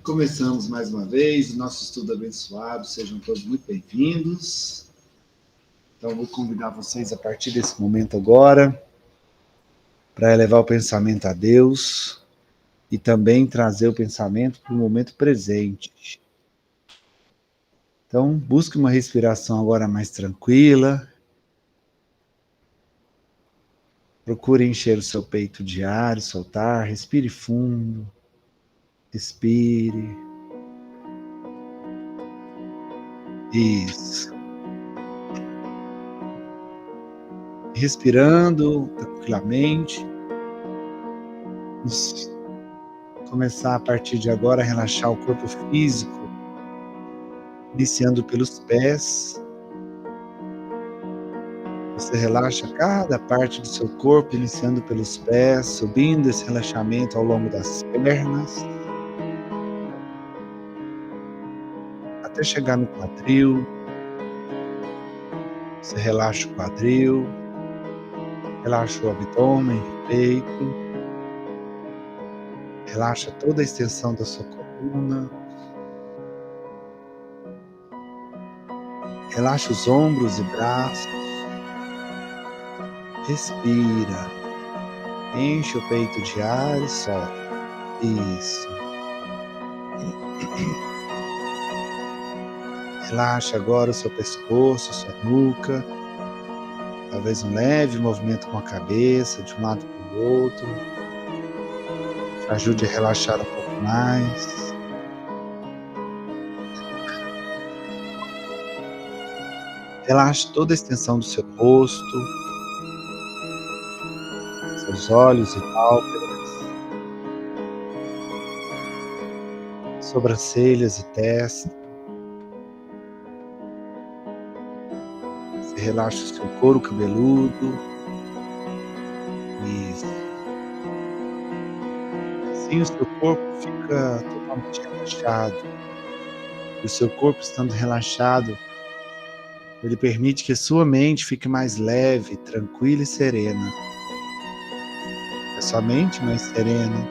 Começamos mais uma vez o nosso estudo abençoado, sejam todos muito bem-vindos. Então, vou convidar vocês a partir desse momento agora para elevar o pensamento a Deus e também trazer o pensamento para o momento presente. Então, busque uma respiração agora mais tranquila. Procure encher o seu peito de ar e soltar. Respire fundo. Respire. Isso. Respirando tranquilamente. Vamos começar a partir de agora a relaxar o corpo físico, iniciando pelos pés. Você relaxa cada parte do seu corpo, iniciando pelos pés, subindo esse relaxamento ao longo das pernas, até chegar no quadril. Você relaxa o quadril, relaxa o abdômen, o peito, relaxa toda a extensão da sua coluna, relaxa os ombros e braços, respira, enche o peito de ar e solta. Isso. Relaxa agora o seu pescoço, sua nuca. Talvez um leve movimento com a cabeça, de um lado para o outro. Te ajude a relaxar um pouco mais. Relaxe toda a extensão do seu rosto, seus olhos e pálpebras, sobrancelhas e testa. Você relaxa o seu couro cabeludo. Isso. Assim o seu corpo fica totalmente relaxado. E o seu corpo estando relaxado, ele permite que a sua mente fique mais leve, tranquila e serena. A sua mente mais serena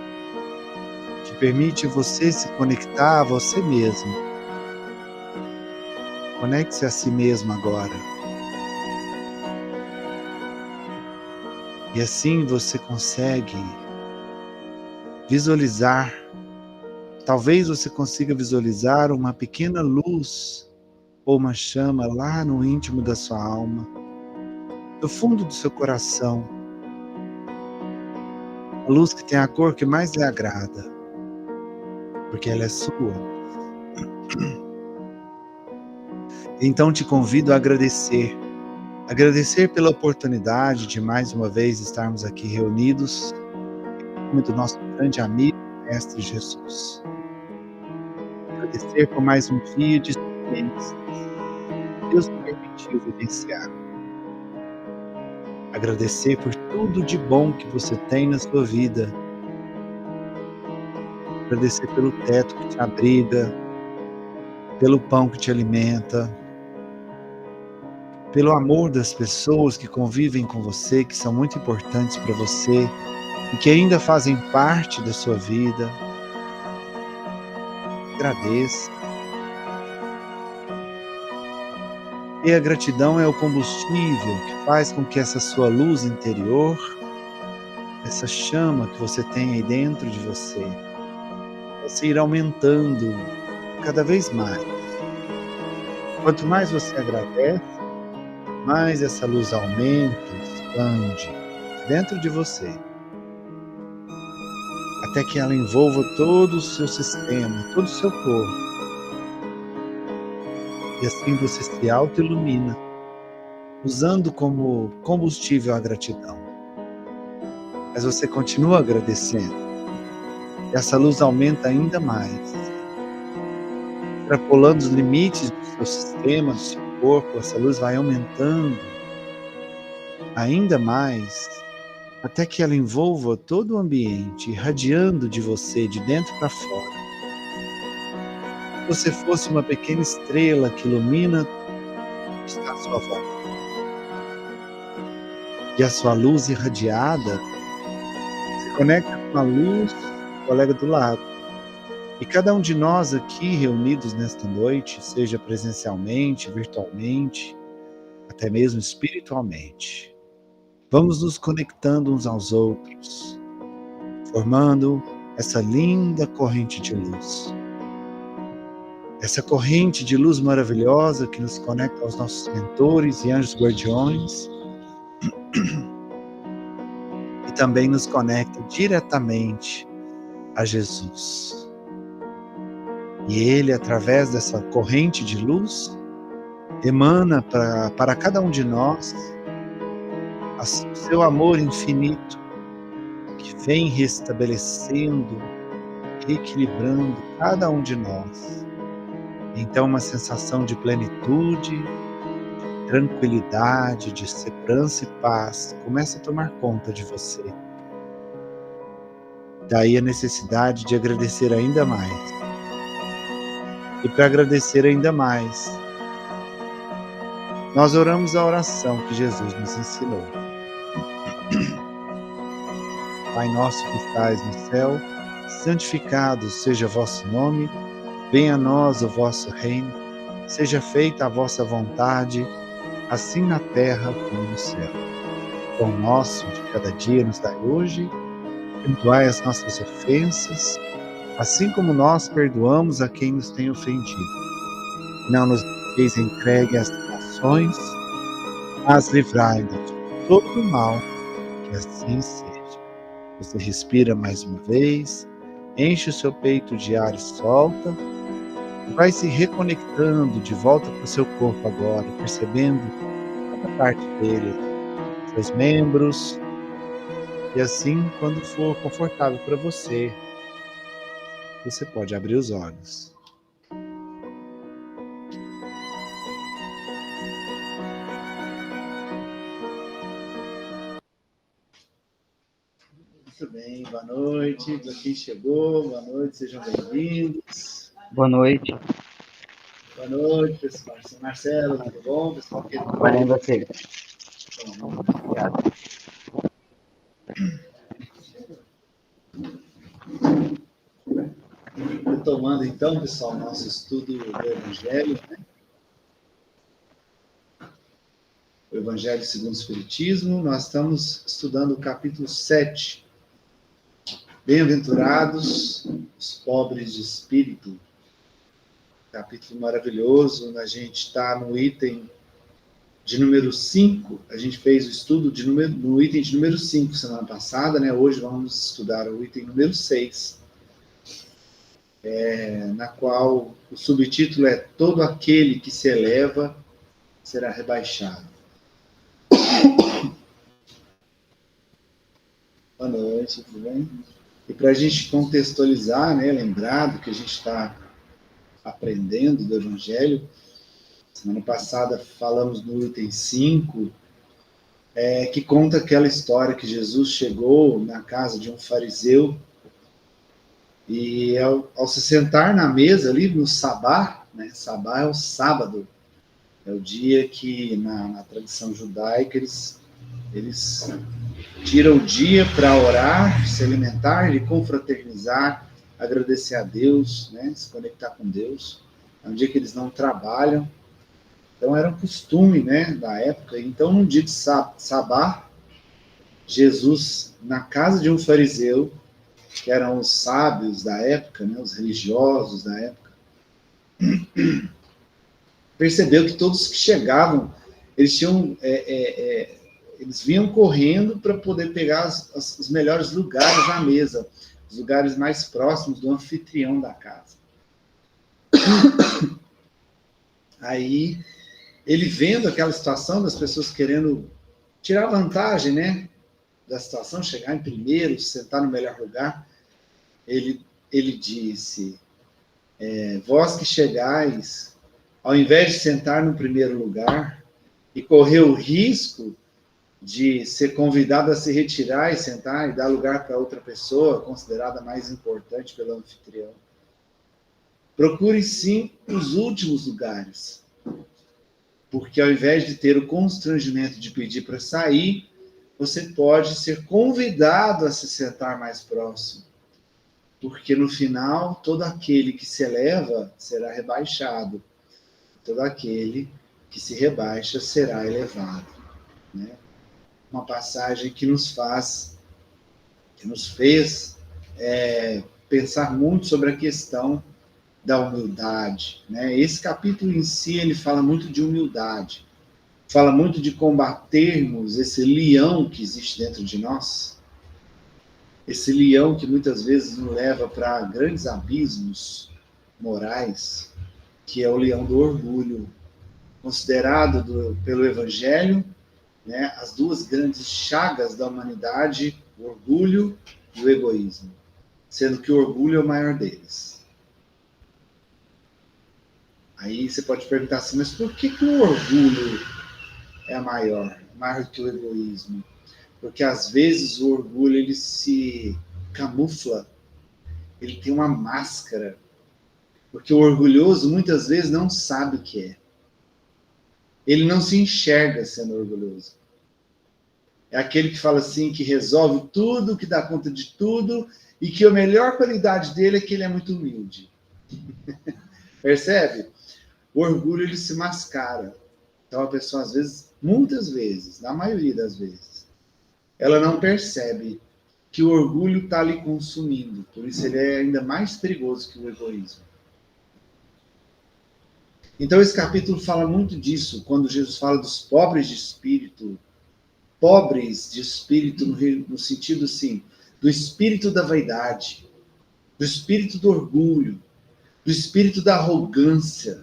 te permite você se conectar a você mesmo. Conecte-se a si mesmo agora. E assim você consegue visualizar, talvez você consiga visualizar uma pequena luz ou uma chama lá no íntimo da sua alma, no fundo do seu coração. A luz que tem a cor que mais lhe agrada, porque ela é sua. Então te convido a agradecer pela oportunidade de mais uma vez estarmos aqui reunidos em nome do nosso grande amigo, Mestre Jesus. Agradecer por mais um dia de experiências que Deus me permitiu vivenciar. Agradecer por tudo de bom que você tem na sua vida. Agradecer pelo teto que te abriga, pelo pão que te alimenta, pelo amor das pessoas que convivem com você, que são muito importantes para você e que ainda fazem parte da sua vida. Agradeça. E a gratidão é o combustível que faz com que essa sua luz interior, essa chama que você tem aí dentro de você, possa ir aumentando cada vez mais. Quanto mais você agradece, mais essa luz aumenta, expande dentro de você, até que ela envolva todo o seu sistema, todo o seu corpo. E assim você se auto-ilumina, usando como combustível a gratidão. Mas você continua agradecendo. E essa luz aumenta ainda mais, extrapolando os limites do seu sistema, do seu corpo. Essa luz vai aumentando ainda mais, até que ela envolva todo o ambiente, irradiando de você, de dentro para fora. Se você fosse uma pequena estrela que ilumina o que está à sua volta. E a sua luz irradiada se conecta com a luz do colega do lado. E cada um de nós aqui reunidos nesta noite, seja presencialmente, virtualmente, até mesmo espiritualmente, vamos nos conectando uns aos outros, formando essa linda corrente de luz. Essa corrente de luz maravilhosa que nos conecta aos nossos mentores e anjos guardiões e também nos conecta diretamente a Jesus. E Ele, através dessa corrente de luz, emana para cada um de nós o seu amor infinito, que vem restabelecendo, equilibrando cada um de nós. Então, uma sensação de plenitude, de tranquilidade, de segurança e paz começa a tomar conta de você. Daí a necessidade de agradecer ainda mais. E para agradecer ainda mais, nós oramos a oração que Jesus nos ensinou. Pai nosso que estais no céu, santificado seja vosso nome, venha a nós o vosso reino, seja feita a vossa vontade, assim na terra como no céu. O pão nosso de cada dia nos dai hoje, perdoai as nossas ofensas, assim como nós perdoamos a quem nos tem ofendido. Não nos deixeis entregue às tentações, mas livrai-nos de todo o mal, que assim seja. Você respira mais uma vez, enche o seu peito de ar e solta, e vai se reconectando de volta para o seu corpo agora, percebendo cada parte dele, seus membros, e assim, quando for confortável para você, você pode abrir os olhos. Muito bem, boa noite para quem chegou, boa noite, sejam bem-vindos. Boa noite. Boa noite, pessoal. Sou Marcelo, tudo bom? Pessoal, que Bem, você? Obrigado. Retomando então, pessoal, nosso estudo do Evangelho, né? O Evangelho segundo o Espiritismo, nós estamos estudando o capítulo 7. Bem-aventurados os pobres de espírito. Capítulo maravilhoso, a gente está no item de número 5, a gente fez o estudo no item de número 5 semana passada, né? Hoje vamos estudar o item número 6, na qual o subtítulo é Todo aquele que se eleva será rebaixado. Boa noite, tudo bem? E para a gente contextualizar, né, lembrar do que a gente está aprendendo do Evangelho, semana passada falamos no item 5, que conta aquela história que Jesus chegou na casa de um fariseu e ao se sentar na mesa ali no sabá, né, sabá é o sábado, é o dia que na tradição judaica eles tiram o dia para orar, se alimentar e confraternizar, agradecer a Deus, né, se conectar com Deus. É um dia que eles não trabalham. Então era um costume, né, da época. Então, num dia de sabá, Jesus, na casa de um fariseu, que eram os sábios da época, né, os religiosos da época, percebeu que todos que chegavam, eles tinham, eles vinham correndo para poder pegar os melhores lugares na mesa, os lugares mais próximos do anfitrião da casa. Aí ele vendo aquela situação das pessoas querendo tirar vantagem, né, da situação, chegar em primeiro, sentar no melhor lugar, ele disse, vós que chegais, ao invés de sentar no primeiro lugar e correr o risco de ser convidado a se retirar e sentar e dar lugar para outra pessoa, considerada mais importante pelo anfitrião, procure sim os últimos lugares, porque ao invés de ter o constrangimento de pedir para sair, você pode ser convidado a se sentar mais próximo. Porque no final, todo aquele que se eleva será rebaixado. Todo aquele que se rebaixa será elevado. Né? Uma passagem que nos fez pensar muito sobre a questão da humildade. Né? Esse capítulo em si, ele fala muito de humildade. Fala muito de combatermos esse leão que existe dentro de nós. Esse leão que muitas vezes nos leva para grandes abismos morais, que é o leão do orgulho, considerado pelo Evangelho, né, as duas grandes chagas da humanidade, o orgulho e o egoísmo, sendo que o orgulho é o maior deles. Aí você pode perguntar assim, mas por que o orgulho é maior que o egoísmo? Porque às vezes o orgulho ele se camufla, ele tem uma máscara, porque o orgulhoso muitas vezes não sabe o que é. Ele não se enxerga sendo orgulhoso. É aquele que fala assim, que resolve tudo, que dá conta de tudo, e que a melhor qualidade dele é que ele é muito humilde. Percebe? O orgulho, ele se mascara. Então a pessoa, às vezes, muitas vezes, na maioria das vezes, ela não percebe que o orgulho está ali consumindo. Por isso ele é ainda mais perigoso que o egoísmo. Então esse capítulo fala muito disso, quando Jesus fala dos pobres de espírito no sentido, assim, do espírito da vaidade, do espírito do orgulho, do espírito da arrogância,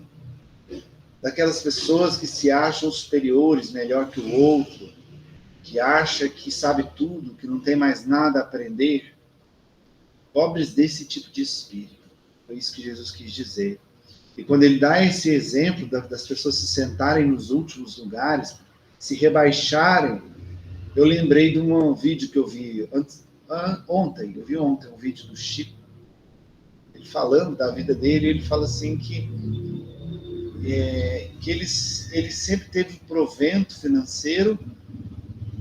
daquelas pessoas que se acham superiores, melhor que o outro, que acha que sabe tudo, que não tem mais nada a aprender. Pobres desse tipo de espírito. Foi isso que Jesus quis dizer. E quando ele dá esse exemplo das pessoas se sentarem nos últimos lugares, se rebaixarem, eu lembrei de um vídeo que eu vi ontem. Eu vi ontem um vídeo do Chico, ele falando da vida dele. Ele fala assim que ele sempre teve provento financeiro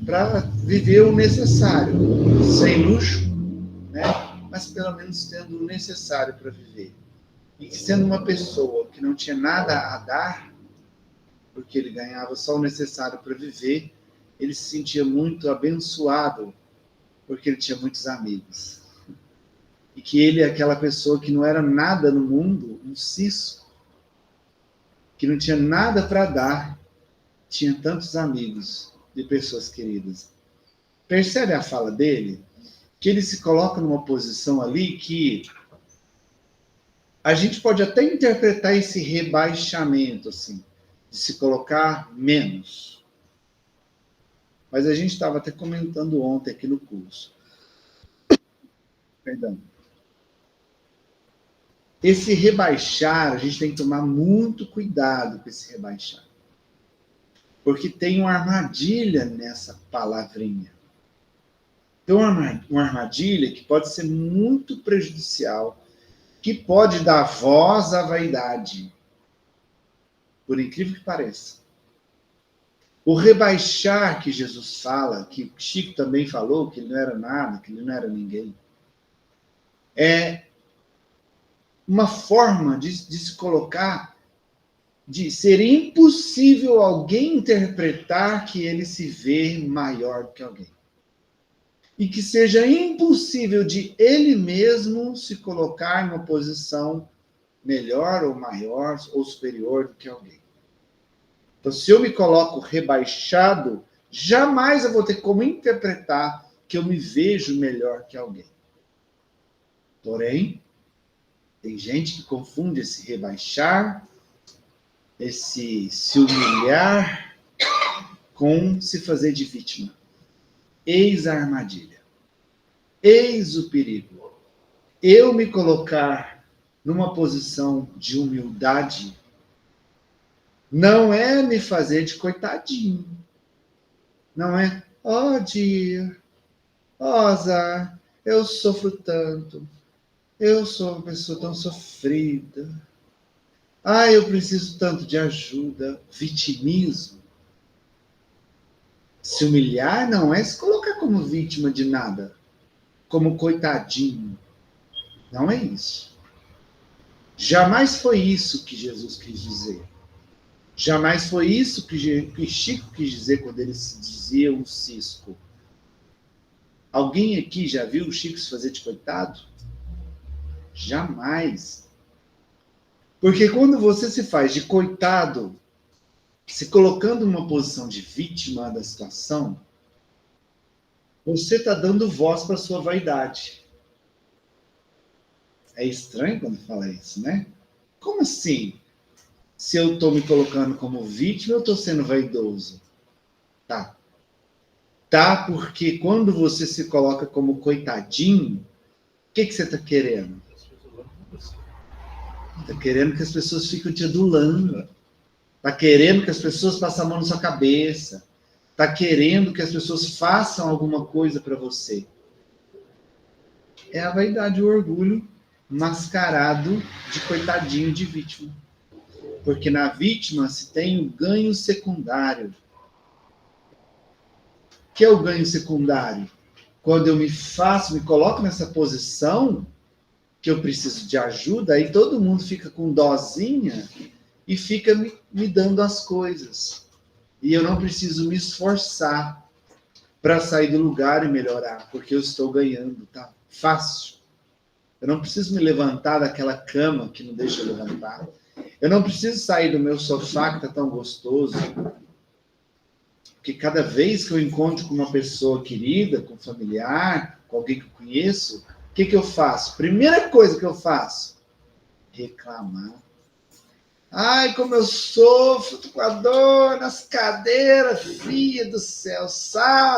para viver o necessário, sem luxo, né? Mas pelo menos tendo o necessário para viver. E que sendo uma pessoa que não tinha nada a dar, porque ele ganhava só o necessário para viver, ele se sentia muito abençoado, porque ele tinha muitos amigos. E que ele é aquela pessoa que não era nada no mundo, um cisco, que não tinha nada para dar, tinha tantos amigos de pessoas queridas. Percebe a fala dele? Que ele se coloca numa posição ali que a gente pode até interpretar esse rebaixamento, assim, de se colocar menos. Mas a gente estava até comentando ontem aqui no curso. Perdão. Esse rebaixar, a gente tem que tomar muito cuidado com esse rebaixar. Porque tem uma armadilha nessa palavrinha. Tem uma armadilha que pode ser muito prejudicial, que pode dar voz à vaidade. Por incrível que pareça. O rebaixar que Jesus fala, que Chico também falou, que ele não era nada, que ele não era ninguém, é uma forma de se colocar, de ser impossível alguém interpretar que ele se vê maior do que alguém. E que seja impossível de ele mesmo se colocar numa posição melhor ou maior ou superior do que alguém. Então, se eu me coloco rebaixado, jamais eu vou ter como interpretar que eu me vejo melhor que alguém. Porém, tem gente que confunde esse rebaixar, esse se humilhar, com se fazer de vítima. Eis a armadilha. Eis o perigo. Eu me colocar numa posição de humildade não é me fazer de coitadinho. Não é, dia, azar, eu sofro tanto. Eu sou uma pessoa tão sofrida. Eu preciso tanto de ajuda. Vitimismo. Se humilhar não é se colocar como vítima de nada, como coitadinho. Não é isso. Jamais foi isso que Jesus quis dizer. Jamais foi isso que Chico quis dizer quando ele se dizia um cisco. Alguém aqui já viu o Chico se fazer de coitado? Jamais. Porque quando você se faz de coitado, se colocando numa posição de vítima da situação, você está dando voz para a sua vaidade. É estranho quando fala isso, né? Como assim? Se eu estou me colocando como vítima, eu estou sendo vaidoso. Tá. Tá, porque quando você se coloca como coitadinho, o que você está querendo? Está querendo que as pessoas fiquem te adulando. Está querendo que as pessoas passem a mão na sua cabeça. Está querendo que as pessoas façam alguma coisa para você. É a vaidade, o orgulho mascarado de coitadinho, de vítima. Porque na vítima se tem o ganho secundário. O que é o ganho secundário? Quando eu me coloco nessa posição que eu preciso de ajuda, aí todo mundo fica com dozinha e fica me dando as coisas. E eu não preciso me esforçar para sair do lugar e melhorar, porque eu estou ganhando, tá? Fácil. Eu não preciso me levantar daquela cama que não deixa eu levantar. Eu não preciso sair do meu sofá que está tão gostoso. Porque cada vez que eu encontro com uma pessoa querida, com um familiar, com alguém que eu conheço, o que eu faço? Primeira coisa que eu faço, reclamar. Ai, como eu sofro, tô com a dor nas cadeiras, filha do céu,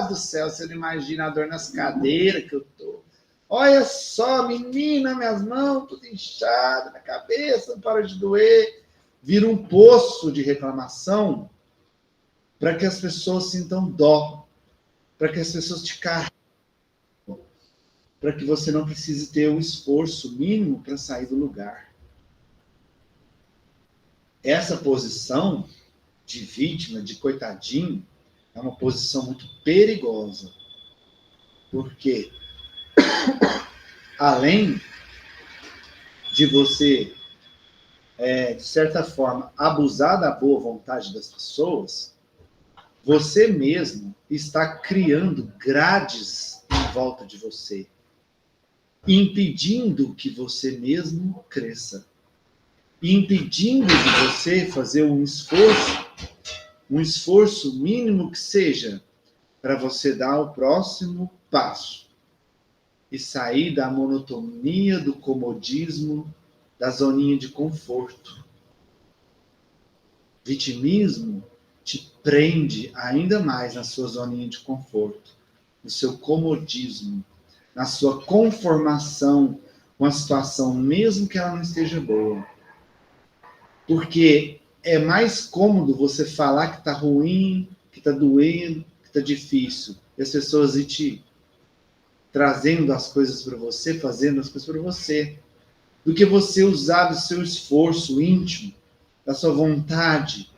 do céu, você não imagina a dor nas cadeiras que eu tô. Olha só, menina, minhas mãos tudo inchado, na cabeça não para de doer. Vira um poço de reclamação para que as pessoas sintam dó, para que as pessoas te carreguem, para que você não precise ter um esforço mínimo para sair do lugar. Essa posição de vítima, de coitadinho, é uma posição muito perigosa. Porque, além de você, de certa forma, abusar da boa vontade das pessoas, você mesmo está criando grades em volta de você, impedindo que você mesmo cresça, impedindo de você fazer um esforço mínimo que seja para você dar o próximo passo e sair da monotonia, do comodismo, da zoninha de conforto. Vitimismo te prende ainda mais na sua zoninha de conforto, no seu comodismo, na sua conformação com a situação, mesmo que ela não esteja boa. Porque é mais cômodo você falar que está ruim, que está doendo, que está difícil, e as pessoas ir te trazendo as coisas para você, fazendo as coisas para você, do que você usar do seu esforço íntimo, da sua vontade,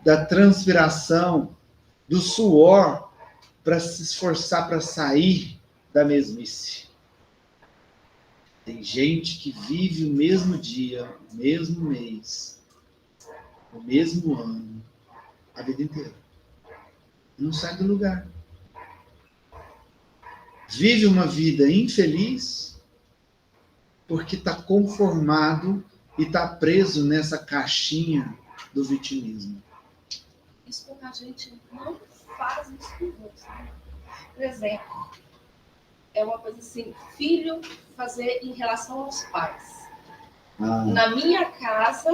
da transpiração, do suor, para se esforçar para sair da mesmice. Tem gente que vive o mesmo dia, o mesmo mês, o mesmo ano, a vida inteira. Não sai do lugar. Vive uma vida infeliz porque está conformado e está preso nessa caixinha do vitimismo. Isso porque a gente não faz isso com você. Por exemplo, é uma coisa assim, filho fazer em relação aos pais. Na minha casa,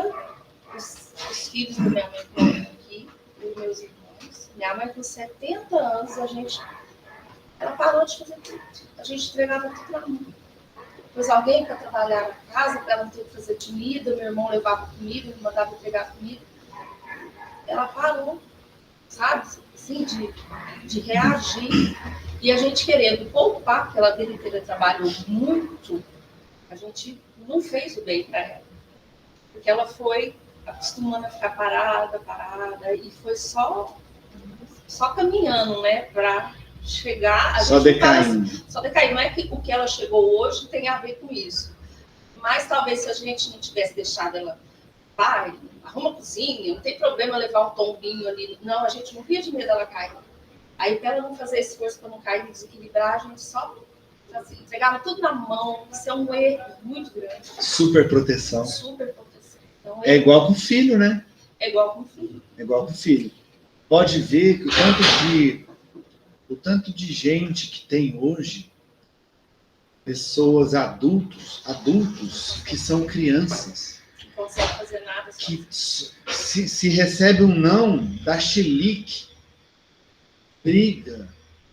os filhos da minha mãe que moram aqui, os meus irmãos, minha mãe com 70 anos, ela parou de fazer tudo. A gente treinava tudo na mão. Depois alguém para trabalhar na casa, para ela não ter que fazer comida, meu irmão levava comida, me mandava entregar comida. Ela parou, sabe, assim, de reagir. E a gente querendo poupar, porque ela a vida inteira trabalhou muito, a gente não fez o bem para ela. Porque ela foi acostumando a ficar parada, e foi só caminhando, né, para chegar... Só decaindo. Só decaindo. Não é que o que ela chegou hoje tem a ver com isso. Mas talvez se a gente não tivesse deixado ela, pai, arruma a cozinha, não tem problema levar um tombinho ali. Não, a gente morria de medo dela cair. Aí, para ela não fazer esforço para não cair e desequilibrar, a gente só assim, entregava tudo na mão. Isso é um erro muito grande. Super proteção. Super proteção. Então, É igual com o filho, né? É igual com o filho. É igual com o filho. Pode ver que o tanto de gente que tem hoje, pessoas adultos que são crianças. Não consegue fazer nada. Que se recebe um não, dá chilique, briga,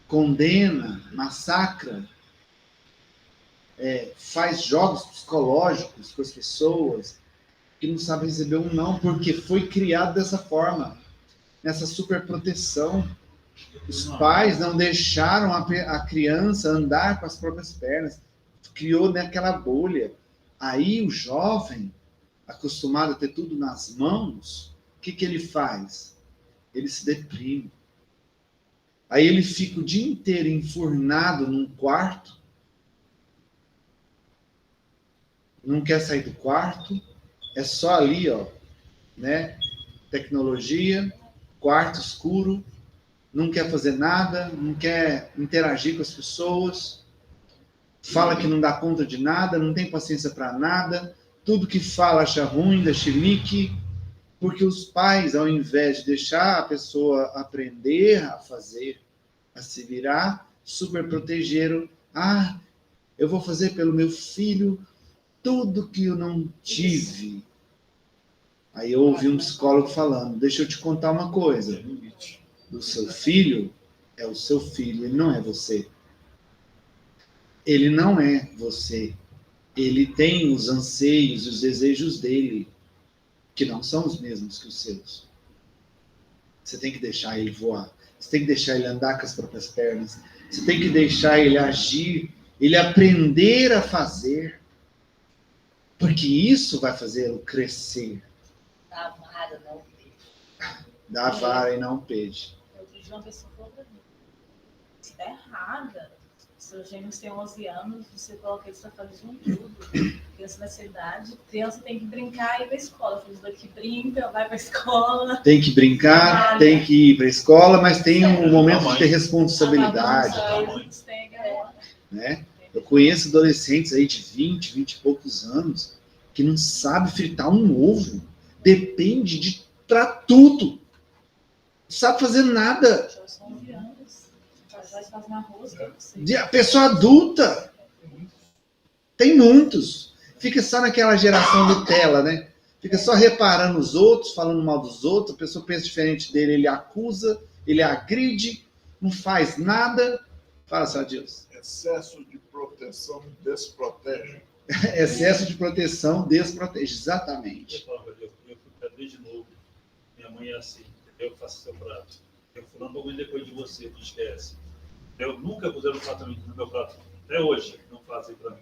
condena, massacra, faz jogos psicológicos com as pessoas que não sabem receber um não, porque foi criado dessa forma, nessa superproteção. Os pais não deixaram a criança andar com as próprias pernas, criou naquela bolha. Aí o jovem, acostumado a ter tudo nas mãos, o que ele faz? Ele se deprime. Aí ele fica o dia inteiro enfurnado num quarto, não quer sair do quarto, é só ali, ó, né? Tecnologia, quarto escuro, não quer fazer nada, não quer interagir com as pessoas, fala que não dá conta de nada, não tem paciência para nada, tudo que fala acha ruim, dá chilique, porque os pais, ao invés de deixar a pessoa aprender a fazer, a se virar, super protegeram. Ah, eu vou fazer pelo meu filho tudo que eu não tive. Aí eu ouvi um psicólogo falando, deixa eu te contar uma coisa. O seu filho é o seu filho, ele não é você. Ele não é você. Ele tem os anseios e os desejos dele, que não são os mesmos que os seus. Você tem que deixar ele voar. Você tem que deixar ele andar com as próprias pernas. Você tem que deixar ele agir, ele aprender a fazer. Porque isso vai fazê-lo crescer. Dá vara, não peixe. Dá vara e não peixe. Eu vi uma pessoa falou pra mim. Você tá errada. Seus gêmeos têm 11 anos, você coloca eles pra fazer um tudo. Criança nessa idade, criança tem que brincar e ir pra escola. Filhos daqui brinca, vai pra escola. Tem que brincar, tem que ir pra escola, mas tem um momento de ter responsabilidade. Né? Eu conheço adolescentes aí de 20 e poucos anos que não sabe fritar um ovo. Depende pra tudo. Não sabe fazer nada. A pessoa adulta. Tem muitos. Fica só naquela geração Nutella, né? Fica só reparando os outros, falando mal dos outros. A pessoa pensa diferente dele, ele acusa, ele agride, não faz nada. Fala, Sr. Deus. Excesso de proteção desprotege. Excesso de proteção desprotege, exatamente. Eu fui cadê de novo. Minha mãe é assim, eu faço seu prato. Eu fulano vou comer depois de você, não esquece. Eu nunca puseram prato no meu prato. Até hoje, não fazem para mim.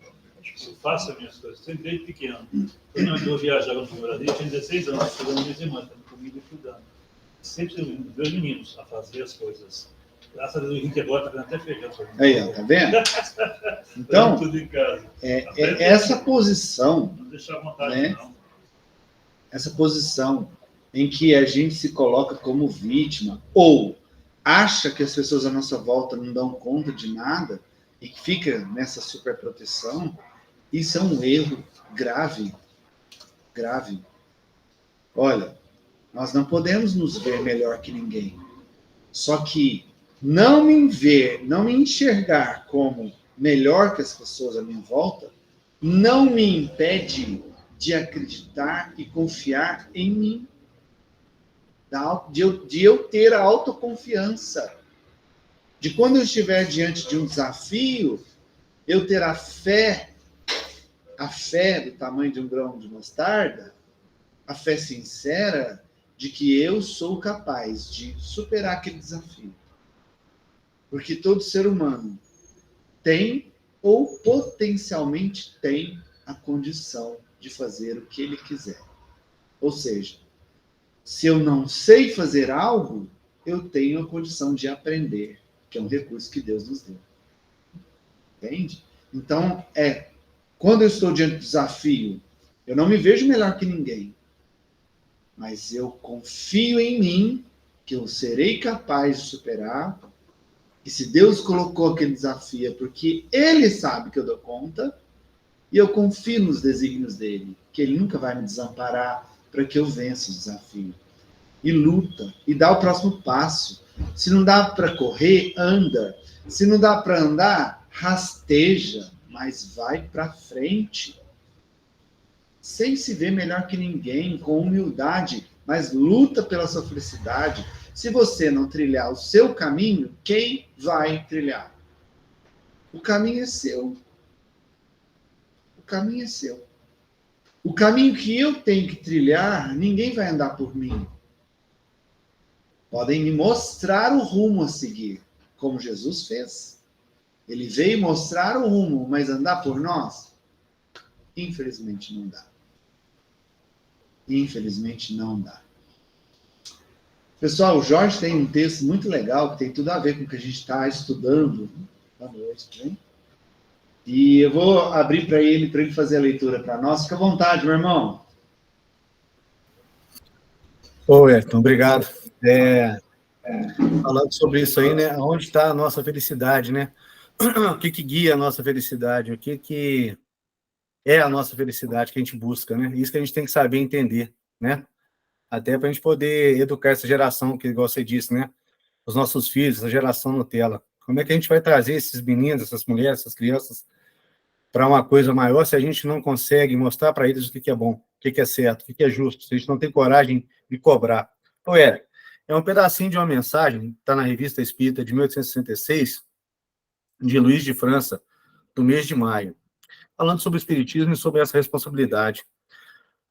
Eu faço as minhas coisas, sempre desde pequeno. Quando eu viajava no Brasil, eu tinha 16 anos, estudando minhas irmãs, comigo e estudando. Sempre meus meninos a fazer as coisas. Graças a Deus, o Henrique agora está até feijão. Aí, ó, tá vendo? Então, tudo em casa. Essa posição, não deixar à vontade, né? não. Essa posição em que a gente se coloca como vítima ou acha que as pessoas à nossa volta não dão conta de nada e fica nessa superproteção, isso é um erro grave. Grave. Olha, nós não podemos nos ver melhor que ninguém. Só que não me ver, não me enxergar como melhor que as pessoas à minha volta, não me impede de acreditar e confiar em mim. De eu ter a autoconfiança. De quando eu estiver diante de um desafio, eu ter a fé do tamanho de um grão de mostarda, a fé sincera de que eu sou capaz de superar aquele desafio. Porque todo ser humano tem ou potencialmente tem a condição de fazer o que ele quiser. Ou seja, se eu não sei fazer algo, eu tenho a condição de aprender, que é um recurso que Deus nos deu. Entende? Então, Quando eu estou diante do desafio, eu não me vejo melhor que ninguém, mas eu confio em mim que eu serei capaz de superar. E se Deus colocou aquele desafio é porque Ele sabe que eu dou conta, e eu confio nos desígnios dele, que Ele nunca vai me desamparar para que eu vença o desafio. E luta, e dá o próximo passo. Se não dá para correr, anda. Se não dá para andar, rasteja, mas vai para frente. Sem se ver melhor que ninguém, com humildade, mas luta pela sua felicidade. Se você não trilhar o seu caminho, quem vai trilhar? O caminho é seu. O caminho é seu. O caminho que eu tenho que trilhar, ninguém vai andar por mim. Podem me mostrar o rumo a seguir, como Jesus fez. Ele veio mostrar o rumo, mas andar por nós? Infelizmente não dá. Infelizmente não dá. Pessoal, o Jorge tem um texto muito legal que tem tudo a ver com o que a gente está estudando. Boa noite, hein? E eu vou abrir para ele fazer a leitura para nós. Fica à vontade, meu irmão. Ô, Ayrton, obrigado. Falando sobre isso aí, né? Onde está a nossa felicidade, né? O que guia a nossa felicidade? O que é a nossa felicidade que a gente busca, né? Isso que a gente tem que saber entender, né? Até para a gente poder educar essa geração, que igual você disse, né? Os nossos filhos, essa geração Nutella. Como é que a gente vai trazer esses meninos, essas mulheres, essas crianças para uma coisa maior se a gente não consegue mostrar para eles o que é bom, o que é certo, o que é justo, se a gente não tem coragem de cobrar? Então, é um pedacinho de uma mensagem, está na Revista Espírita de 1866, de Luiz de França, do mês de maio, falando sobre o Espiritismo e sobre essa responsabilidade.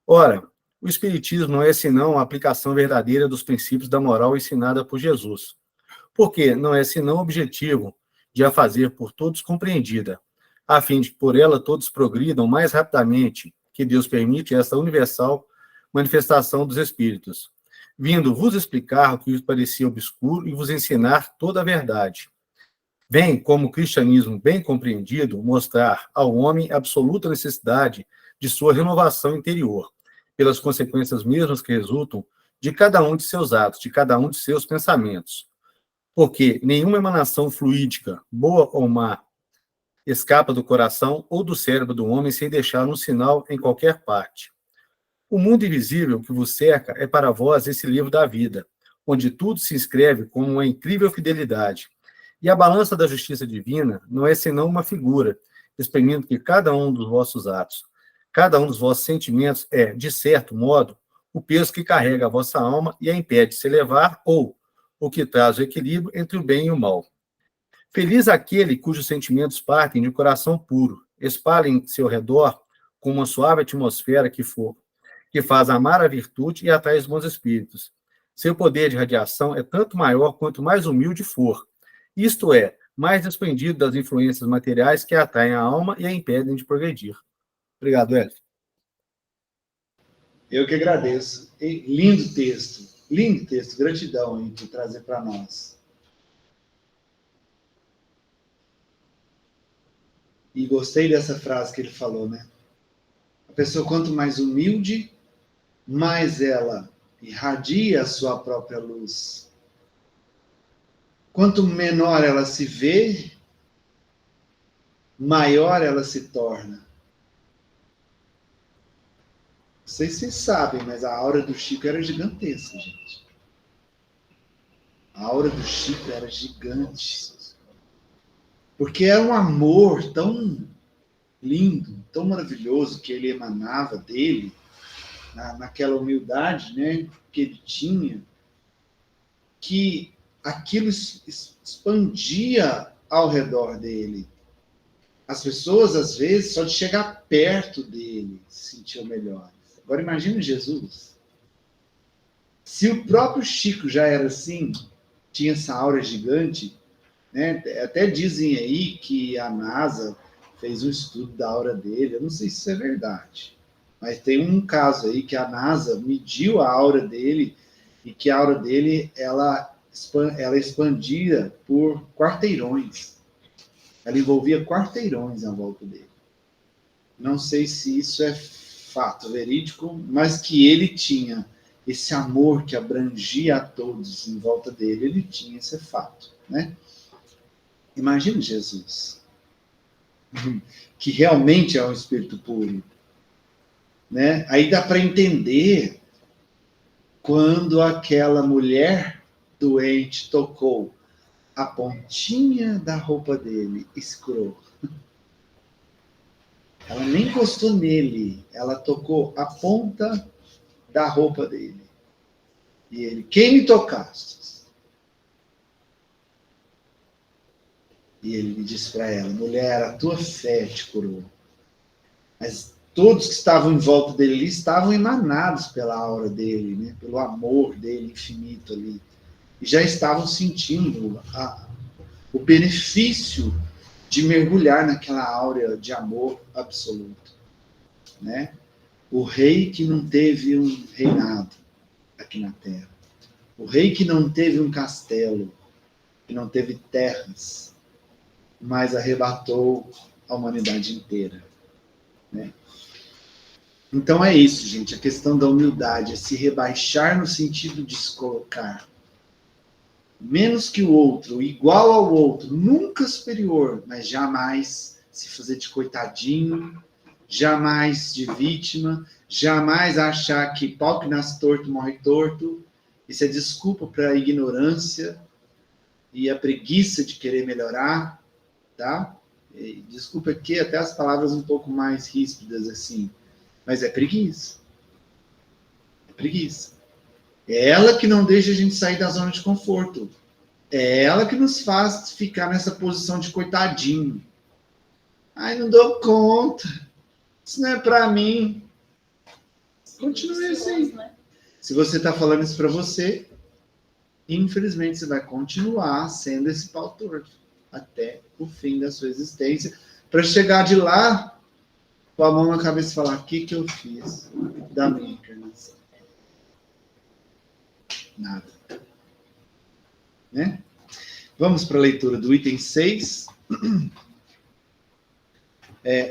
Ora, o Espiritismo não é senão a aplicação verdadeira dos princípios da moral ensinada por Jesus, porque não é senão o objetivo de a fazer por todos compreendida, a fim de que por ela todos progridam mais rapidamente, que Deus permite essa universal manifestação dos Espíritos, vindo vos explicar o que vos parecia obscuro e vos ensinar toda a verdade. Vem, como o cristianismo bem compreendido, mostrar ao homem a absoluta necessidade de sua renovação interior, pelas consequências mesmas que resultam de cada um de seus atos, de cada um de seus pensamentos. Porque nenhuma emanação fluídica, boa ou má, escapa do coração ou do cérebro do homem sem deixar um sinal em qualquer parte. O mundo invisível que vos cerca é para vós esse livro da vida, onde tudo se inscreve com uma incrível fidelidade. E a balança da justiça divina não é senão uma figura, exprimindo que cada um dos vossos atos, cada um dos vossos sentimentos é, de certo modo, o peso que carrega a vossa alma e a impede de se elevar, ou o que traz o equilíbrio entre o bem e o mal. Feliz aquele cujos sentimentos partem de um coração puro, espalhem seu redor com uma suave atmosfera que faz amar a virtude e atrai os bons espíritos. Seu poder de radiação é tanto maior quanto mais humilde for, isto é, mais desprendido das influências materiais que atraem a alma e a impedem de progredir. Obrigado, Hélio. Eu que agradeço. Lindo texto, gratidão aí por trazer para nós. E gostei dessa frase que ele falou, né? A pessoa, quanto mais humilde, mais ela irradia a sua própria luz. Quanto menor ela se vê, maior ela se torna. Não sei se vocês sabem, mas a aura do Chico era gigantesca, gente. A aura do Chico era gigante. Porque era um amor tão lindo, tão maravilhoso que ele emanava dele, naquela humildade, né, que ele tinha, que aquilo expandia ao redor dele. As pessoas, às vezes, só de chegar perto dele, se sentiam melhores. Agora, imagine Jesus. Se o próprio Chico já era assim, tinha essa aura gigante, né? Até dizem aí que a NASA fez um estudo da aura dele. Eu não sei se isso é verdade, mas tem um caso aí que a NASA mediu a aura dele e que a aura dele ela expandia por quarteirões. Ela envolvia quarteirões à volta dele. não sei se isso é fato verídico, mas que ele tinha esse amor que abrangia a todos em volta dele, ele tinha esse fato, né? Imagine Jesus, que realmente é um espírito puro, né? Aí dá para entender quando aquela mulher doente tocou a pontinha da roupa dele, escrou. Ela nem encostou nele, ela tocou a ponta da roupa dele. E ele, quem me tocaste? E ele me disse para ela, mulher, a tua fé te curou. Mas todos que estavam em volta dele ali estavam emanados pela aura dele, né? Pelo amor dele infinito ali. E já estavam sentindo o benefício de mergulhar naquela áurea de amor absoluto, né? O rei que não teve um reinado aqui na Terra, o rei que não teve um castelo, que não teve terras, mas arrebatou a humanidade inteira, né? Então é isso, gente, a questão da humildade é se rebaixar no sentido de se colocar menos que o outro, igual ao outro, nunca superior, mas jamais se fazer de coitadinho, jamais de vítima, jamais achar que pau que nasce torto morre torto. Isso é desculpa para a ignorância e a preguiça de querer melhorar, tá? E desculpa aqui até as palavras um pouco mais ríspidas assim, mas é preguiça. É preguiça. É ela que não deixa a gente sair da zona de conforto. É ela que nos faz ficar nessa posição de coitadinho. Ai, não dou conta. Isso não é para mim. Continue assim. Se você está falando isso para você, infelizmente você vai continuar sendo esse pau torto até o fim da sua existência, para chegar de lá com a mão na cabeça e falar: o que eu fiz da minha encarnação? Nada. Né? Vamos para a leitura do item 6.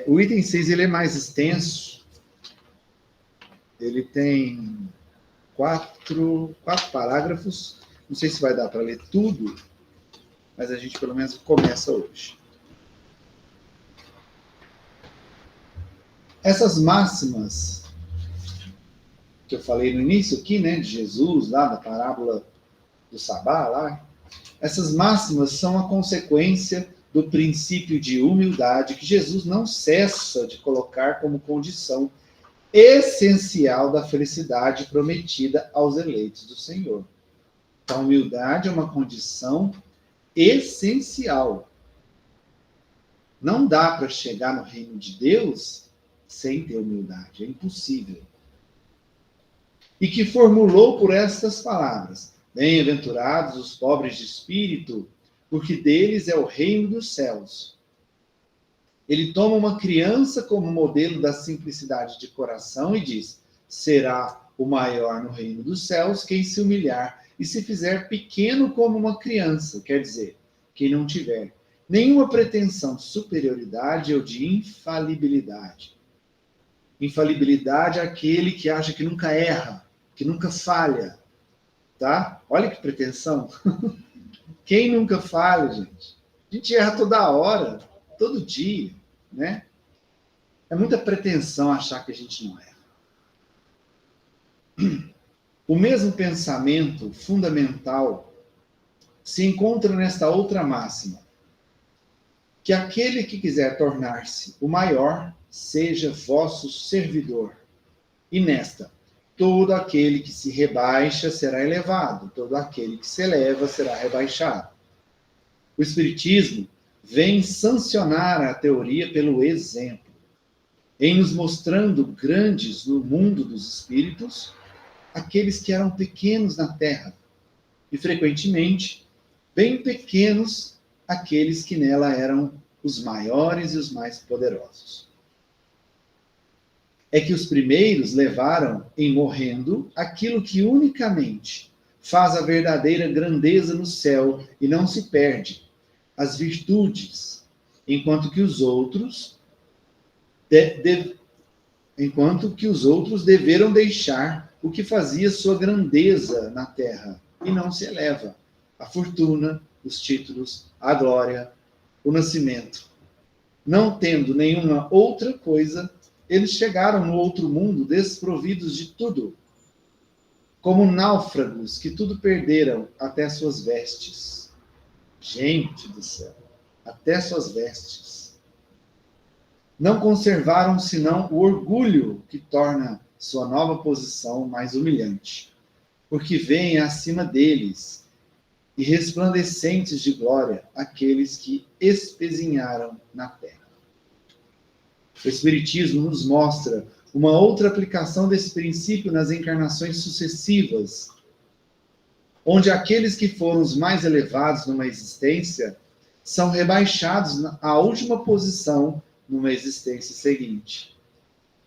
O item 6 ele é mais extenso. Ele tem quatro parágrafos. Não sei se vai dar para ler tudo, mas a gente pelo menos começa hoje. Essas máximas que eu falei no início aqui, né, de Jesus, lá da parábola do Sabá, lá, essas máximas são a consequência do princípio de humildade que Jesus não cessa de colocar como condição essencial da felicidade prometida aos eleitos do Senhor. A humildade é uma condição essencial. Não dá para chegar no reino de Deus sem ter humildade, é impossível. E que formulou por estas palavras: bem-aventurados os pobres de espírito, porque deles é o reino dos céus. Ele toma uma criança como modelo da simplicidade de coração e diz: será o maior no reino dos céus quem se humilhar e se fizer pequeno como uma criança, quer dizer, quem não tiver nenhuma pretensão de superioridade ou de infalibilidade. Infalibilidade é aquele que acha que nunca erra, que nunca falha. Tá? Olha que pretensão. Quem nunca falha, gente? A gente erra toda hora, todo dia, né? É muita pretensão achar que a gente não erra. O mesmo pensamento fundamental se encontra nesta outra máxima: que aquele que quiser tornar-se o maior seja vosso servidor. E nesta: todo aquele que se rebaixa será elevado, todo aquele que se eleva será rebaixado. O Espiritismo vem sancionar a teoria pelo exemplo, em nos mostrando grandes no mundo dos espíritos aqueles que eram pequenos na Terra, e frequentemente bem pequenos aqueles que nela eram os maiores e os mais poderosos. É que os primeiros levaram, em morrendo, aquilo que unicamente faz a verdadeira grandeza no céu e não se perde, as virtudes, enquanto que os outros enquanto que os outros deveram deixar o que fazia sua grandeza na terra, e não se eleva: a fortuna, os títulos, a glória, o nascimento. Não tendo nenhuma outra coisa, eles chegaram no outro mundo desprovidos de tudo, como náufragos que tudo perderam, até suas vestes. Gente do céu, até suas vestes. Não conservaram senão o orgulho, que torna sua nova posição mais humilhante, porque veem acima deles e resplandecentes de glória aqueles que espezinharam na terra. O Espiritismo nos mostra uma outra aplicação desse princípio nas encarnações sucessivas, onde aqueles que foram os mais elevados numa existência são rebaixados à última posição numa existência seguinte,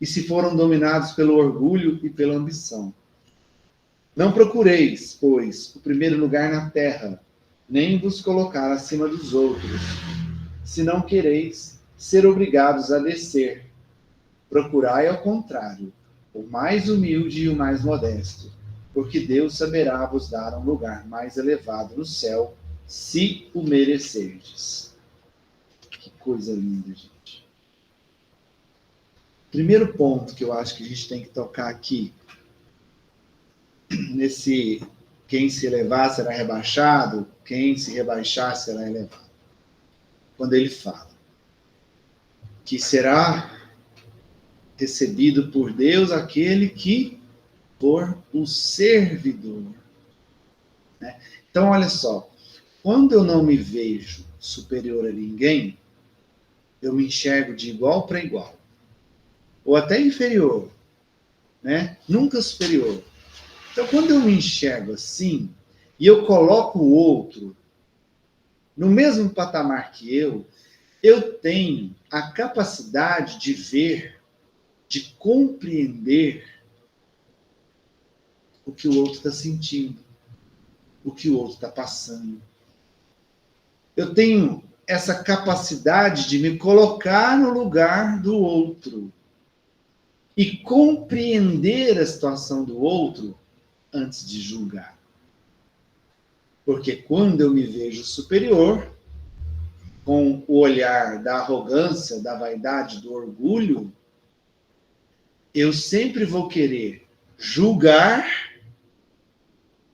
e se foram dominados pelo orgulho e pela ambição. Não procureis, pois, o primeiro lugar na terra, nem vos colocar acima dos outros, se não quereis ser obrigados a descer. Procurai, ao contrário, o mais humilde e o mais modesto, porque Deus saberá vos dar um lugar mais elevado no céu, se o merecerdes. Que coisa linda, gente. Primeiro ponto que eu acho que a gente tem que tocar aqui, nesse quem se elevar será rebaixado, quem se rebaixar será elevado. Quando ele fala que será recebido por Deus aquele que for o servidor. Né? Então, olha só, quando eu não me vejo superior a ninguém, eu me enxergo de igual para igual, ou até inferior, né? Nunca superior. Então, quando eu me enxergo assim, e eu coloco o outro no mesmo patamar que eu tenho a capacidade de ver, de compreender o que o outro está sentindo, o que o outro está passando. Eu tenho essa capacidade de me colocar no lugar do outro e compreender a situação do outro antes de julgar. Porque quando eu me vejo superior, com o olhar da arrogância, da vaidade, do orgulho, eu sempre vou querer julgar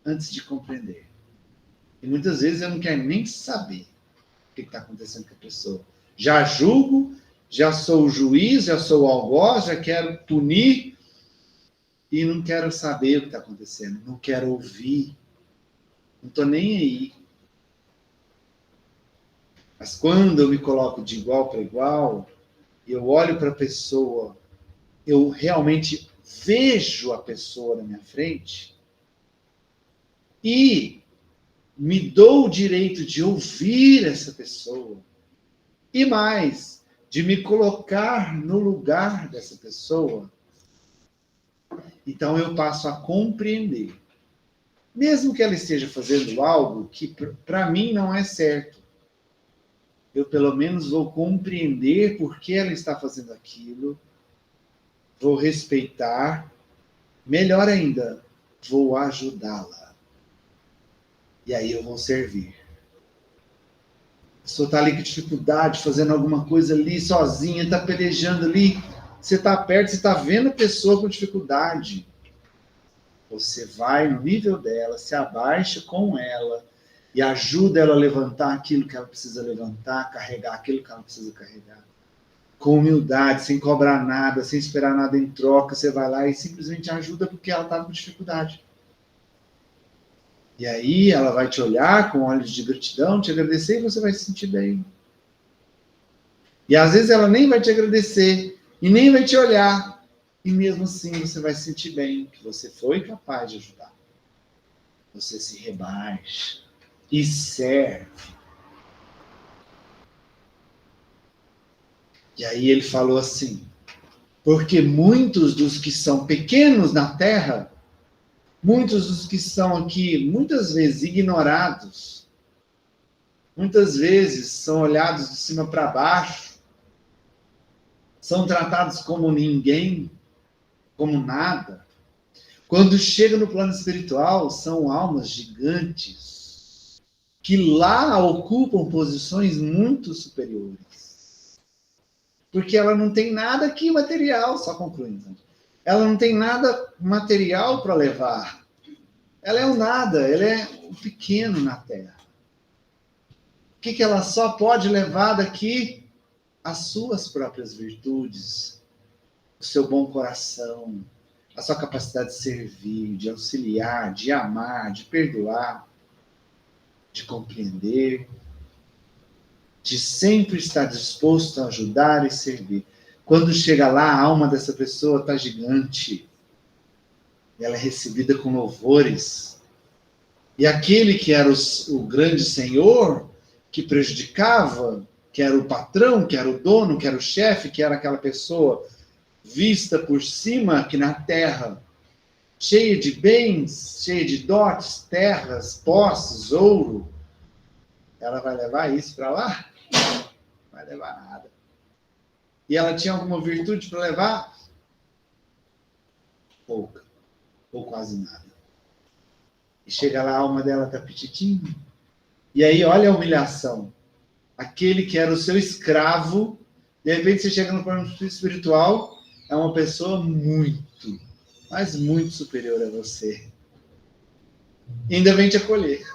antes de compreender. E muitas vezes eu não quero nem saber o que está acontecendo com a pessoa. Já julgo, já sou o juiz, já sou o algoz, já quero punir e não quero saber o que está acontecendo, não quero ouvir, não estou nem aí. Mas quando eu me coloco de igual para igual, eu olho para a pessoa, eu realmente vejo a pessoa na minha frente e me dou o direito de ouvir essa pessoa e mais, de me colocar no lugar dessa pessoa. Então eu passo a compreender. Mesmo que ela esteja fazendo algo que para mim não é certo, eu pelo menos vou compreender por que ela está fazendo aquilo, vou respeitar, melhor ainda, vou ajudá-la. E aí eu vou servir. A pessoa está ali com dificuldade, fazendo alguma coisa ali, sozinha, está pelejando ali, você está perto, você está vendo a pessoa com dificuldade. Você vai no nível dela, se abaixa com ela e ajuda ela a levantar aquilo que ela precisa levantar, carregar aquilo que ela precisa carregar. Com humildade, sem cobrar nada, sem esperar nada em troca, você vai lá e simplesmente ajuda porque ela está com dificuldade. E aí ela vai te olhar com olhos de gratidão, te agradecer e você vai se sentir bem. E às vezes ela nem vai te agradecer e nem vai te olhar. E mesmo assim você vai se sentir bem, que você foi capaz de ajudar. Você se rebaixa e serve. E aí ele falou assim, porque muitos dos que são pequenos na terra, muitos dos que são aqui, muitas vezes ignorados, muitas vezes são olhados de cima para baixo, são tratados como ninguém, como nada. Quando chegam no plano espiritual, são almas gigantes, que lá ocupam posições muito superiores. Porque ela não tem nada aqui material, só concluindo. Ela não tem nada material para levar. Ela é o nada, ela é o pequeno na Terra. O que ela só pode levar daqui? As suas próprias virtudes, o seu bom coração, a sua capacidade de servir, de auxiliar, de amar, de perdoar, de compreender, de sempre estar disposto a ajudar e servir. Quando chega lá, a alma dessa pessoa está gigante. Ela é recebida com louvores. E aquele que era o grande senhor, que prejudicava, que era o patrão, que era o dono, que era o chefe, que era aquela pessoa vista por cima aqui na terra, cheia de bens, cheia de dotes, terras, posses, ouro, ela vai levar isso para lá? Não vai levar nada. E ela tinha alguma virtude para levar? Pouca, ou quase nada. E chega lá, a alma dela está petitinha. E aí, olha a humilhação. Aquele que era o seu escravo, de repente você chega no plano espiritual, é uma pessoa muito, mas muito superior a você. E ainda vem te acolher.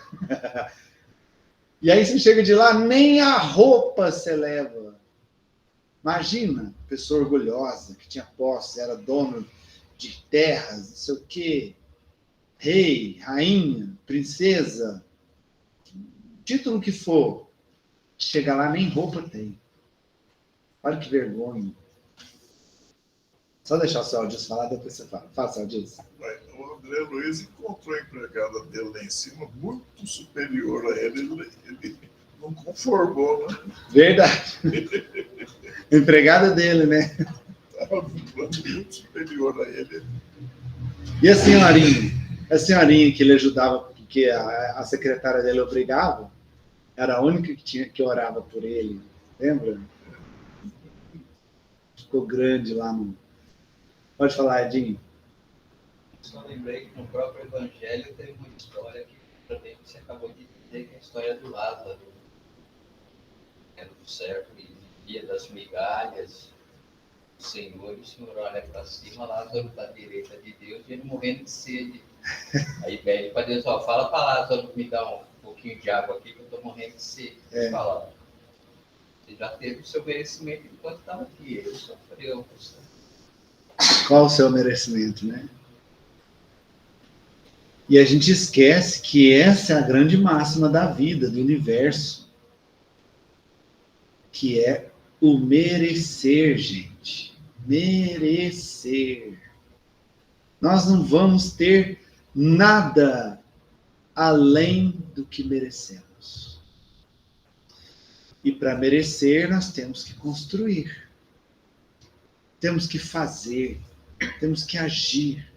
E aí você chega de lá, nem a roupa você leva. Imagina, pessoa orgulhosa, que tinha posse, era dono de terras, não sei o quê, rei, rainha, princesa, título que for. Chega lá, nem roupa tem. Olha que vergonha. Só deixar o seu Aldilson falar, depois você fala. Fala, seu Aldilson. O André Luiz encontrou a empregada dele lá em cima, muito superior a ele. Ele não conformou, né? Verdade. Empregada dele, né? Estava muito superior a ele. E a senhorinha? A senhorinha que ele ajudava, porque a secretária dele obrigava, era a única que orava por ele. Lembra? Ficou grande lá no... Pode falar, Edinho. Só lembrei que no próprio Evangelho tem uma história que também você acabou de dizer, que é a história do Lázaro. Era do certo, e via das migalhas do Senhor, e o Senhor olha para cima, Lázaro está à direita de Deus, e ele morrendo de sede. Aí pede para Deus, ó, fala para Lázaro me dá um pouquinho de água aqui, que eu estou morrendo de sede. Fala, você já teve o seu merecimento enquanto estava aqui, ele sofreu. Qual o seu merecimento, né? E a gente esquece que essa é a grande máxima da vida, do universo, que é o merecer, gente. Merecer. Nós não vamos ter nada além do que merecemos. E para merecer, nós temos que construir. Temos que fazer. Temos que agir.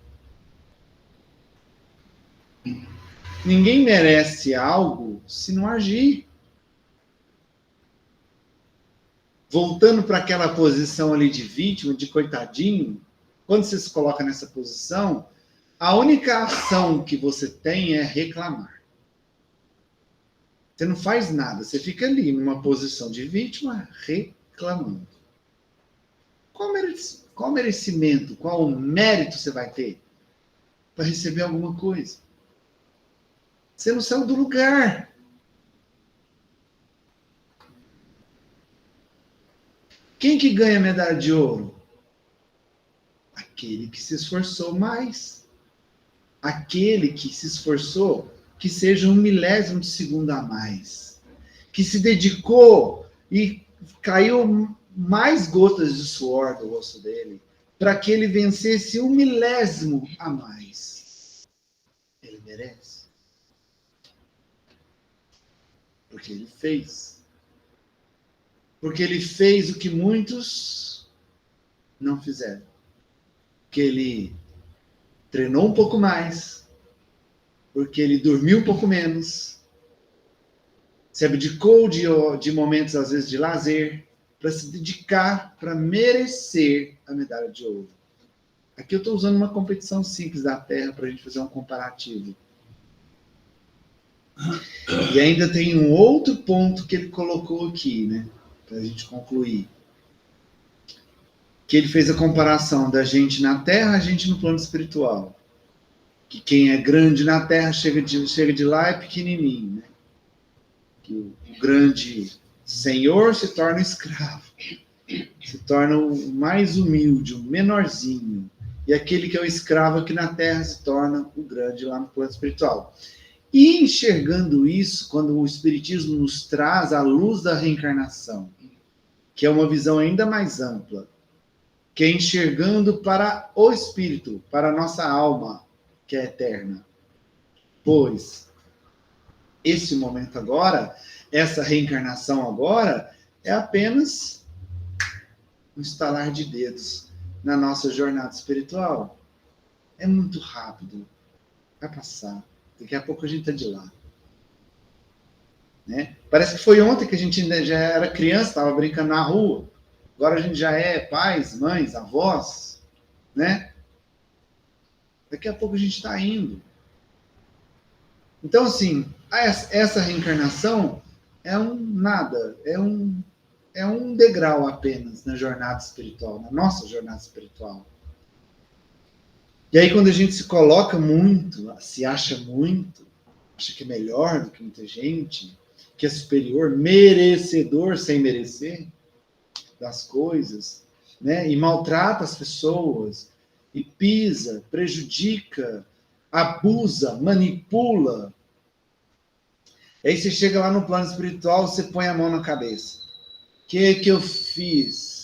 Ninguém merece algo se não agir. Voltando para aquela posição ali de vítima, de coitadinho, quando você se coloca nessa posição, a única ação que você tem é reclamar. Você não faz nada, você fica ali numa posição de vítima, reclamando. Qual merecimento, qual mérito você vai ter para receber alguma coisa? Você não saiu do lugar. Quem que ganha medalha de ouro? Aquele que se esforçou mais. Aquele que se esforçou, que seja 1/1000 de segundo a mais. Que se dedicou e caiu mais gotas de suor do rosto dele para que ele vencesse 1/1000 a mais. Ele merece. Porque ele fez. Porque ele fez o que muitos não fizeram. Que ele treinou um pouco mais. Porque ele dormiu um pouco menos. Se abdicou de momentos, às vezes, de lazer. para se dedicar, para merecer a medalha de ouro. Aqui eu estou usando uma competição simples da Terra para a gente fazer um comparativo. E ainda tem um outro ponto que ele colocou aqui, né? Para a gente concluir. Que ele fez a comparação da gente na Terra, a gente no plano espiritual. Que quem é grande na Terra chega de lá é pequenininho, né? Que o grande senhor se torna escravo. Se torna o mais humilde, o menorzinho. E aquele que é o escravo aqui na Terra se torna o grande lá no plano espiritual. E enxergando isso, quando o Espiritismo nos traz a luz da reencarnação, que é uma visão ainda mais ampla, que é enxergando para o Espírito, para a nossa alma, que é eterna. Pois, esse momento agora, essa reencarnação agora, é apenas um estalar de dedos na nossa jornada espiritual. É muito rápido. Vai passar. Daqui a pouco a gente está de lá. Né? Parece que foi ontem que a gente ainda já era criança, estava brincando na rua. Agora a gente já é pais, mães, avós. Né? Daqui a pouco a gente está indo. Então, assim, essa reencarnação é um nada, é um degrau apenas na jornada espiritual, na nossa jornada espiritual. E aí, quando a gente se coloca muito, se acha muito, acha que é melhor do que muita gente, que é superior, merecedor sem merecer das coisas, né? E maltrata as pessoas, e pisa, prejudica, abusa, manipula. E aí você chega lá no plano espiritual, você põe a mão na cabeça. O que eu fiz?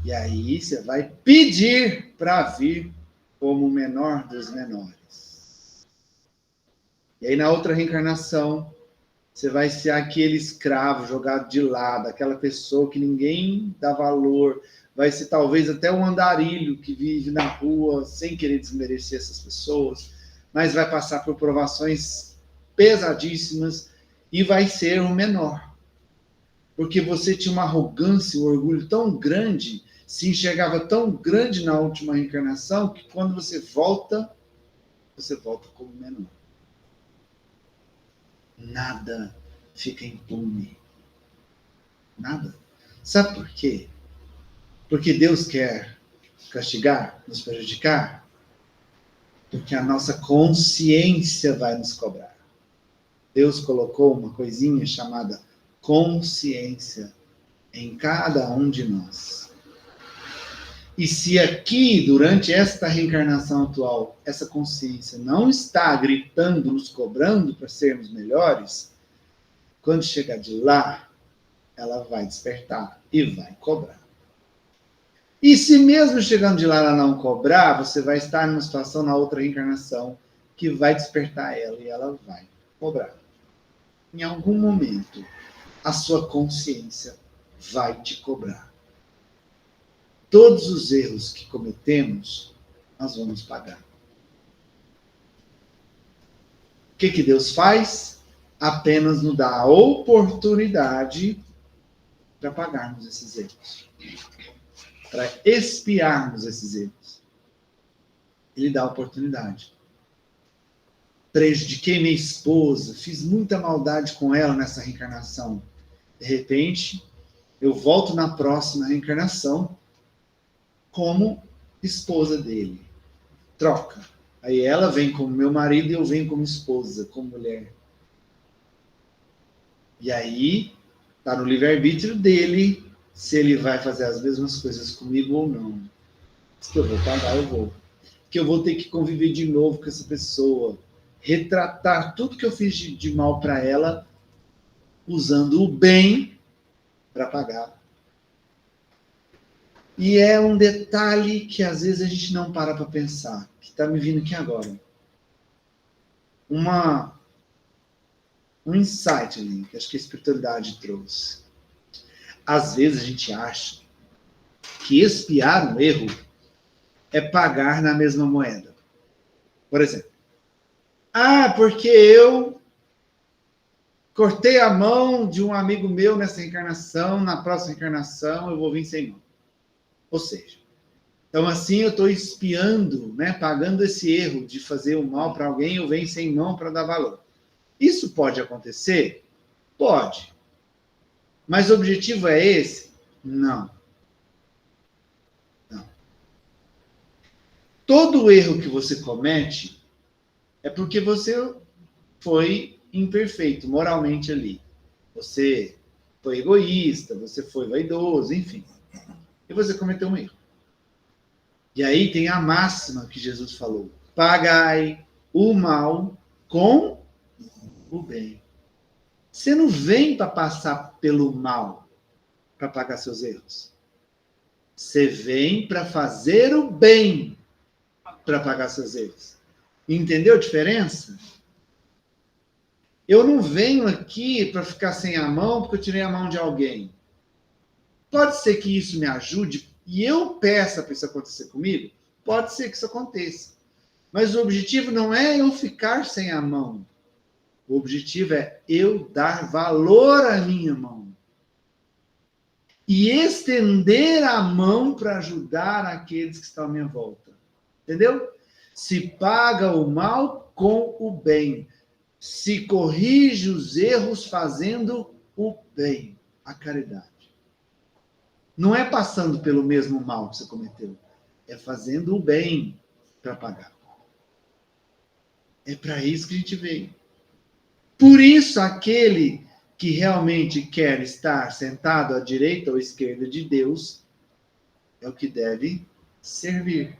E aí você vai pedir para vir como o menor dos menores. E aí na outra reencarnação, você vai ser aquele escravo jogado de lado, aquela pessoa que ninguém dá valor, vai ser talvez até um andarilho que vive na rua sem querer desmerecer essas pessoas, mas vai passar por provações pesadíssimas e vai ser o menor. Porque você tinha uma arrogância, um orgulho tão grande, se enxergava tão grande na última reencarnação, que quando você volta como menor. Nada fica impune. Nada. Sabe por quê? Porque Deus quer castigar, nos prejudicar? Porque a nossa consciência vai nos cobrar. Deus colocou uma coisinha chamada consciência em cada um de nós. E se aqui, durante esta reencarnação atual, essa consciência não está gritando, nos cobrando para sermos melhores, quando chegar de lá, ela vai despertar e vai cobrar. E se mesmo chegando de lá ela não cobrar, você vai estar numa situação na outra reencarnação que vai despertar ela e ela vai cobrar. Em algum momento, a sua consciência vai te cobrar. Todos os erros que cometemos, nós vamos pagar. O que Deus faz? Apenas nos dá a oportunidade para pagarmos esses erros. Para expiarmos esses erros. Ele dá a oportunidade. Prejudiquei minha esposa, fiz muita maldade com ela nessa reencarnação. De repente, eu volto na próxima reencarnação como esposa dele. Troca. Aí ela vem como meu marido e eu venho como esposa, como mulher. E aí, está no livre-arbítrio dele se ele vai fazer as mesmas coisas comigo ou não. Se eu vou pagar, eu vou. Que eu vou ter que conviver de novo com essa pessoa. Retratar tudo que eu fiz de mal para ela, usando o bem para pagar. E é um detalhe que às vezes a gente não para pensar, que está me vindo aqui agora. Um insight ali, que acho que a espiritualidade trouxe. Às vezes a gente acha que expiar um erro é pagar na mesma moeda. Por exemplo, porque eu cortei a mão de um amigo meu nessa encarnação, na próxima encarnação eu vou vir sem mão. Ou seja, então assim eu estou expiando, né, pagando esse erro de fazer o mal para alguém, eu venho sem mão para dar valor. Isso pode acontecer? Pode. Mas o objetivo é esse? Não. Não. Todo erro que você comete é porque você foi imperfeito moralmente ali. Você foi egoísta, você foi vaidoso, enfim. E você cometeu um erro. E aí tem a máxima que Jesus falou: pagai o mal com o bem. Você não vem para passar pelo mal para pagar seus erros. Você vem para fazer o bem para pagar seus erros. Entendeu a diferença? Eu não venho aqui para ficar sem a mão porque eu tirei a mão de alguém. Pode ser que isso me ajude e eu peça para isso acontecer comigo? Pode ser que isso aconteça. Mas o objetivo não é eu ficar sem a mão. O objetivo é eu dar valor à minha mão. E estender a mão para ajudar aqueles que estão à minha volta. Entendeu? Se paga o mal com o bem. Se corrige os erros fazendo o bem. A caridade. Não é passando pelo mesmo mal que você cometeu. É fazendo o bem para pagar. É para isso que a gente veio. Por isso, aquele que realmente quer estar sentado à direita ou à esquerda de Deus é o que deve servir.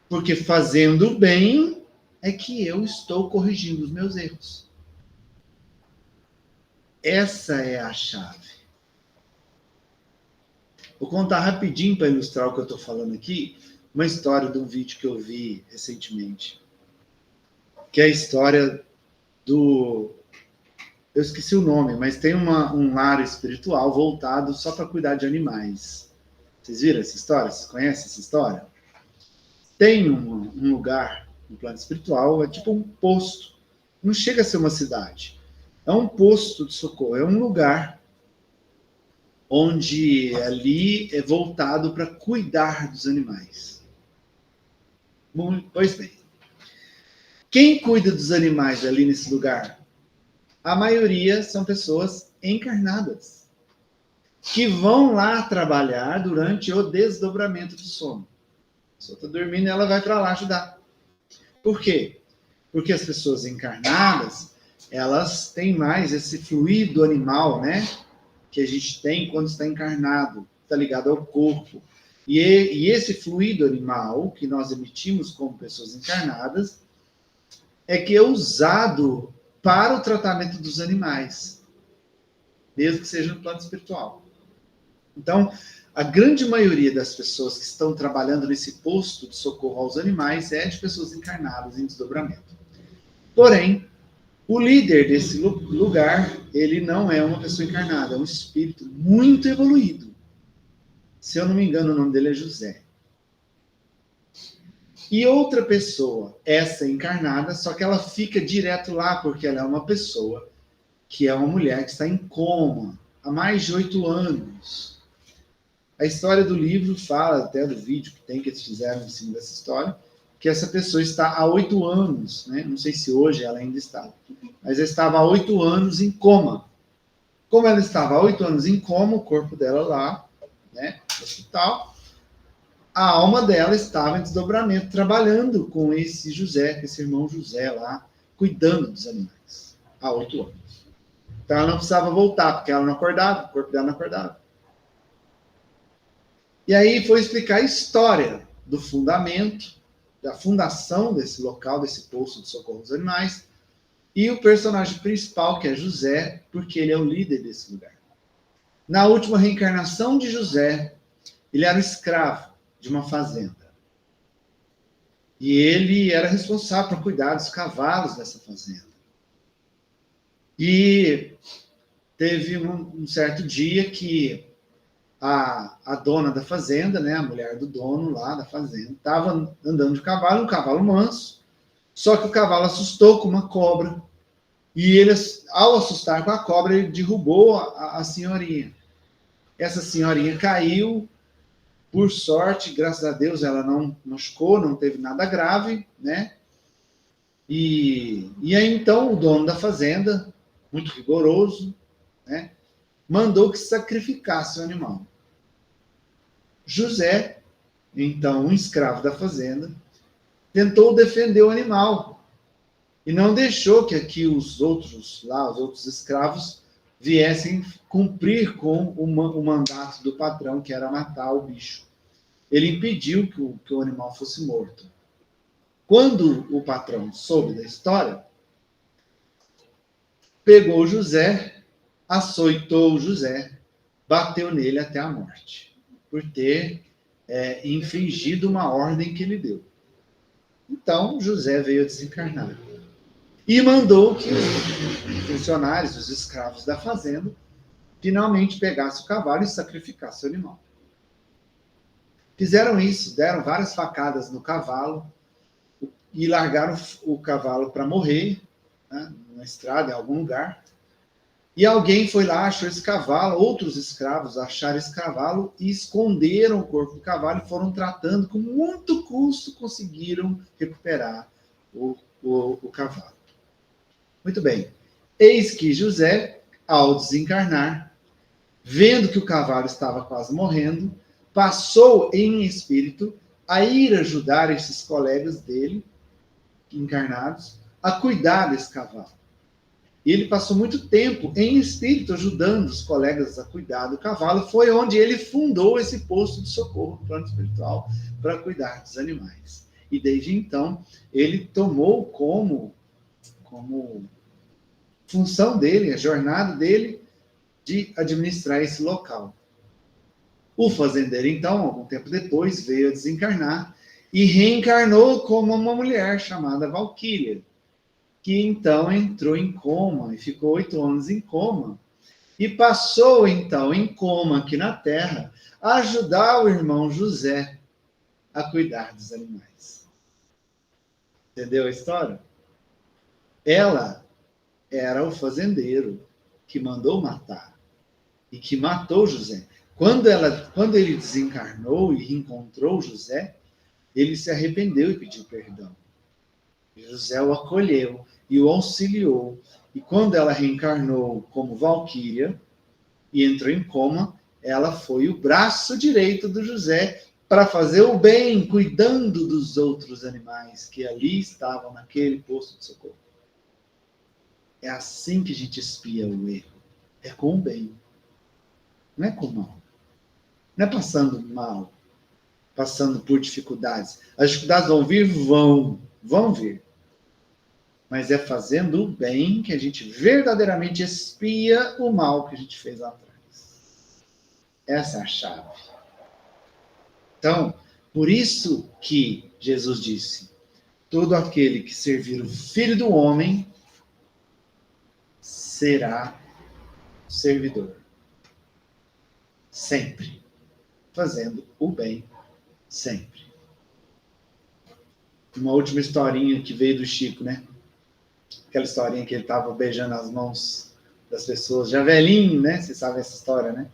Porque fazendo o bem é que eu estou corrigindo os meus erros. Essa é a chave. Vou contar rapidinho para ilustrar o que eu estou falando aqui, uma história de um vídeo que eu vi recentemente. Que é a história do... Eu esqueci o nome, mas tem um lar espiritual voltado só para cuidar de animais. Vocês viram essa história? Vocês conhecem essa história? Tem um lugar no plano espiritual, é tipo um posto. Não chega a ser uma cidade. É um posto de socorro, é um lugar onde ali é voltado para cuidar dos animais. Pois bem, quem cuida dos animais ali nesse lugar? A maioria são pessoas encarnadas, que vão lá trabalhar durante o desdobramento do sono. A pessoa está dormindo e ela vai para lá ajudar. Por quê? Porque as pessoas encarnadas, elas têm mais esse fluido animal, né? Que a gente tem quando está encarnado, está ligado ao corpo. E esse fluido animal que nós emitimos como pessoas encarnadas é que é usado para o tratamento dos animais, mesmo que seja no plano espiritual. Então, a grande maioria das pessoas que estão trabalhando nesse posto de socorro aos animais é de pessoas encarnadas em desdobramento. Porém, o líder desse lugar, ele não é uma pessoa encarnada, é um espírito muito evoluído. Se eu não me engano, o nome dele é José. E outra pessoa, essa encarnada, só que ela fica direto lá, porque ela é uma pessoa que é uma mulher que está em coma há mais de 8 anos. A história do livro fala, até do vídeo que tem, que eles fizeram em cima dessa história, que essa pessoa está há 8 anos, né? Não sei se hoje ela ainda está, mas ela estava há 8 anos em coma. Como ela estava há 8 anos em coma, o corpo dela lá, né, no hospital, a alma dela estava em desdobramento, trabalhando com esse José, com esse irmão José lá, cuidando dos animais, há 8 anos. Então ela não precisava voltar, porque ela não acordava, o corpo dela não acordava. E aí foi explicar a história do fundamento, da fundação desse local, desse posto de socorro aos animais, e o personagem principal, que é José, porque ele é o líder desse lugar. Na última reencarnação de José, ele era um escravo de uma fazenda. E ele era responsável por cuidar dos cavalos dessa fazenda. E teve um certo dia que a dona da fazenda, né, a mulher do dono lá da fazenda, estava andando de cavalo, um cavalo manso, só que o cavalo assustou com uma cobra. E ele, ao assustar com a cobra, ele derrubou a senhorinha. Essa senhorinha caiu, por sorte, graças a Deus, ela não machucou, não teve nada grave, né? E aí, então, o dono da fazenda, muito rigoroso, né, mandou que sacrificasse o animal. José, então, um escravo da fazenda, tentou defender o animal e não deixou que aqui os outros escravos, viessem cumprir com o mandato do patrão, que era matar o bicho. Ele impediu que o animal fosse morto. Quando o patrão soube da história, pegou José, açoitou José, bateu nele até a morte, por ter infringido uma ordem que ele deu. Então, José veio a desencarnar. E mandou que os funcionários, os escravos da fazenda, finalmente pegassem o cavalo e sacrificassem o animal. Fizeram isso, deram várias facadas no cavalo e largaram o cavalo para morrer, né, na estrada, em algum lugar. E alguém foi lá, achou esse cavalo, outros escravos acharam esse cavalo e esconderam o corpo do cavalo e foram tratando, com muito custo, conseguiram recuperar o cavalo. Muito bem. Eis que José, ao desencarnar, vendo que o cavalo estava quase morrendo, passou em espírito a ir ajudar esses colegas dele, encarnados, a cuidar desse cavalo. E ele passou muito tempo em espírito ajudando os colegas a cuidar do cavalo. Foi onde ele fundou esse posto de socorro, plano espiritual, para cuidar dos animais. E desde então, ele tomou como função dele, a jornada dele, de administrar esse local. O fazendeiro, então, algum tempo depois, veio a desencarnar e reencarnou como uma mulher chamada Valquíria, que então entrou em coma e ficou 8 anos em coma. E passou, então, em coma aqui na Terra, a ajudar o irmão José a cuidar dos animais. Entendeu a história? Ela era o fazendeiro que mandou matar e que matou José. Quando ele desencarnou e reencontrou José, ele se arrependeu e pediu perdão. José o acolheu e o auxiliou. E quando ela reencarnou como Valquíria e entrou em coma, ela foi o braço direito do José para fazer o bem, cuidando dos outros animais que ali estavam naquele posto de socorro. É assim que a gente expia o erro. É com o bem. Não é com o mal. Não é passando mal, passando por dificuldades. As dificuldades vão vir? Vão vir. Mas é fazendo o bem que a gente verdadeiramente expia o mal que a gente fez lá atrás. Essa é a chave. Então, por isso que Jesus disse: todo aquele que servir o Filho do Homem será servidor. Sempre. Fazendo o bem, sempre. Uma última historinha que veio do Chico, né? Aquela historinha que ele estava beijando as mãos das pessoas, já velhinho, né? Vocês sabem essa história, né?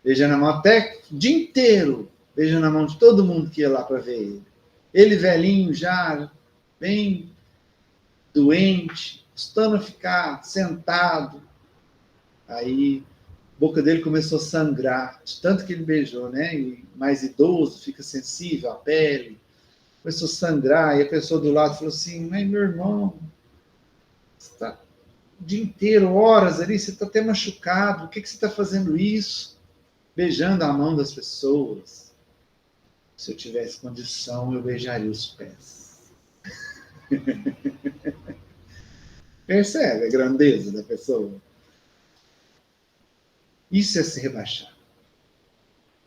Beijando a mão até o dia inteiro, beijando a mão de todo mundo que ia lá para ver ele. Ele velhinho já, bem doente, custando a ficar sentado. Aí a boca dele começou a sangrar, de tanto que ele beijou, né? E mais idoso, fica sensível à pele. Começou a sangrar, e a pessoa do lado falou assim: mas meu irmão, você está o dia inteiro, horas ali, você está até machucado, por que você está fazendo isso? Beijando a mão das pessoas. Se eu tivesse condição, eu beijaria os pés. Percebe a grandeza da pessoa? Isso é se rebaixar.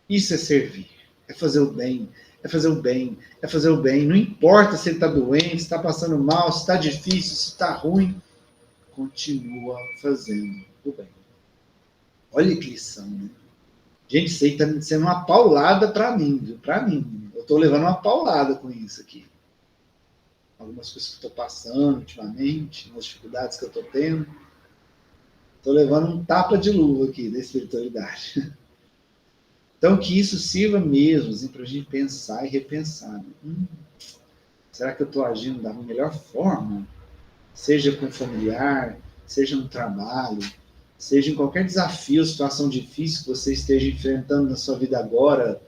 Isso é servir. É fazer o bem. É fazer o bem. É fazer o bem. Não importa se ele está doente, se está passando mal, se está difícil, se está ruim. Continua fazendo o bem. Olha que lição, né? Gente, isso aí está sendo uma paulada para mim, viu? Para mim. Eu estou levando uma paulada com isso aqui. algumas coisas que eu estou passando ultimamente, umas dificuldades que eu estou tendo. Estou levando um tapa de luva aqui da espiritualidade. Então, que isso sirva mesmo assim, para a gente pensar e repensar. Será que eu estou agindo da melhor forma? Seja com familiar, seja no trabalho, seja em qualquer desafio, situação difícil que você esteja enfrentando na sua vida agora.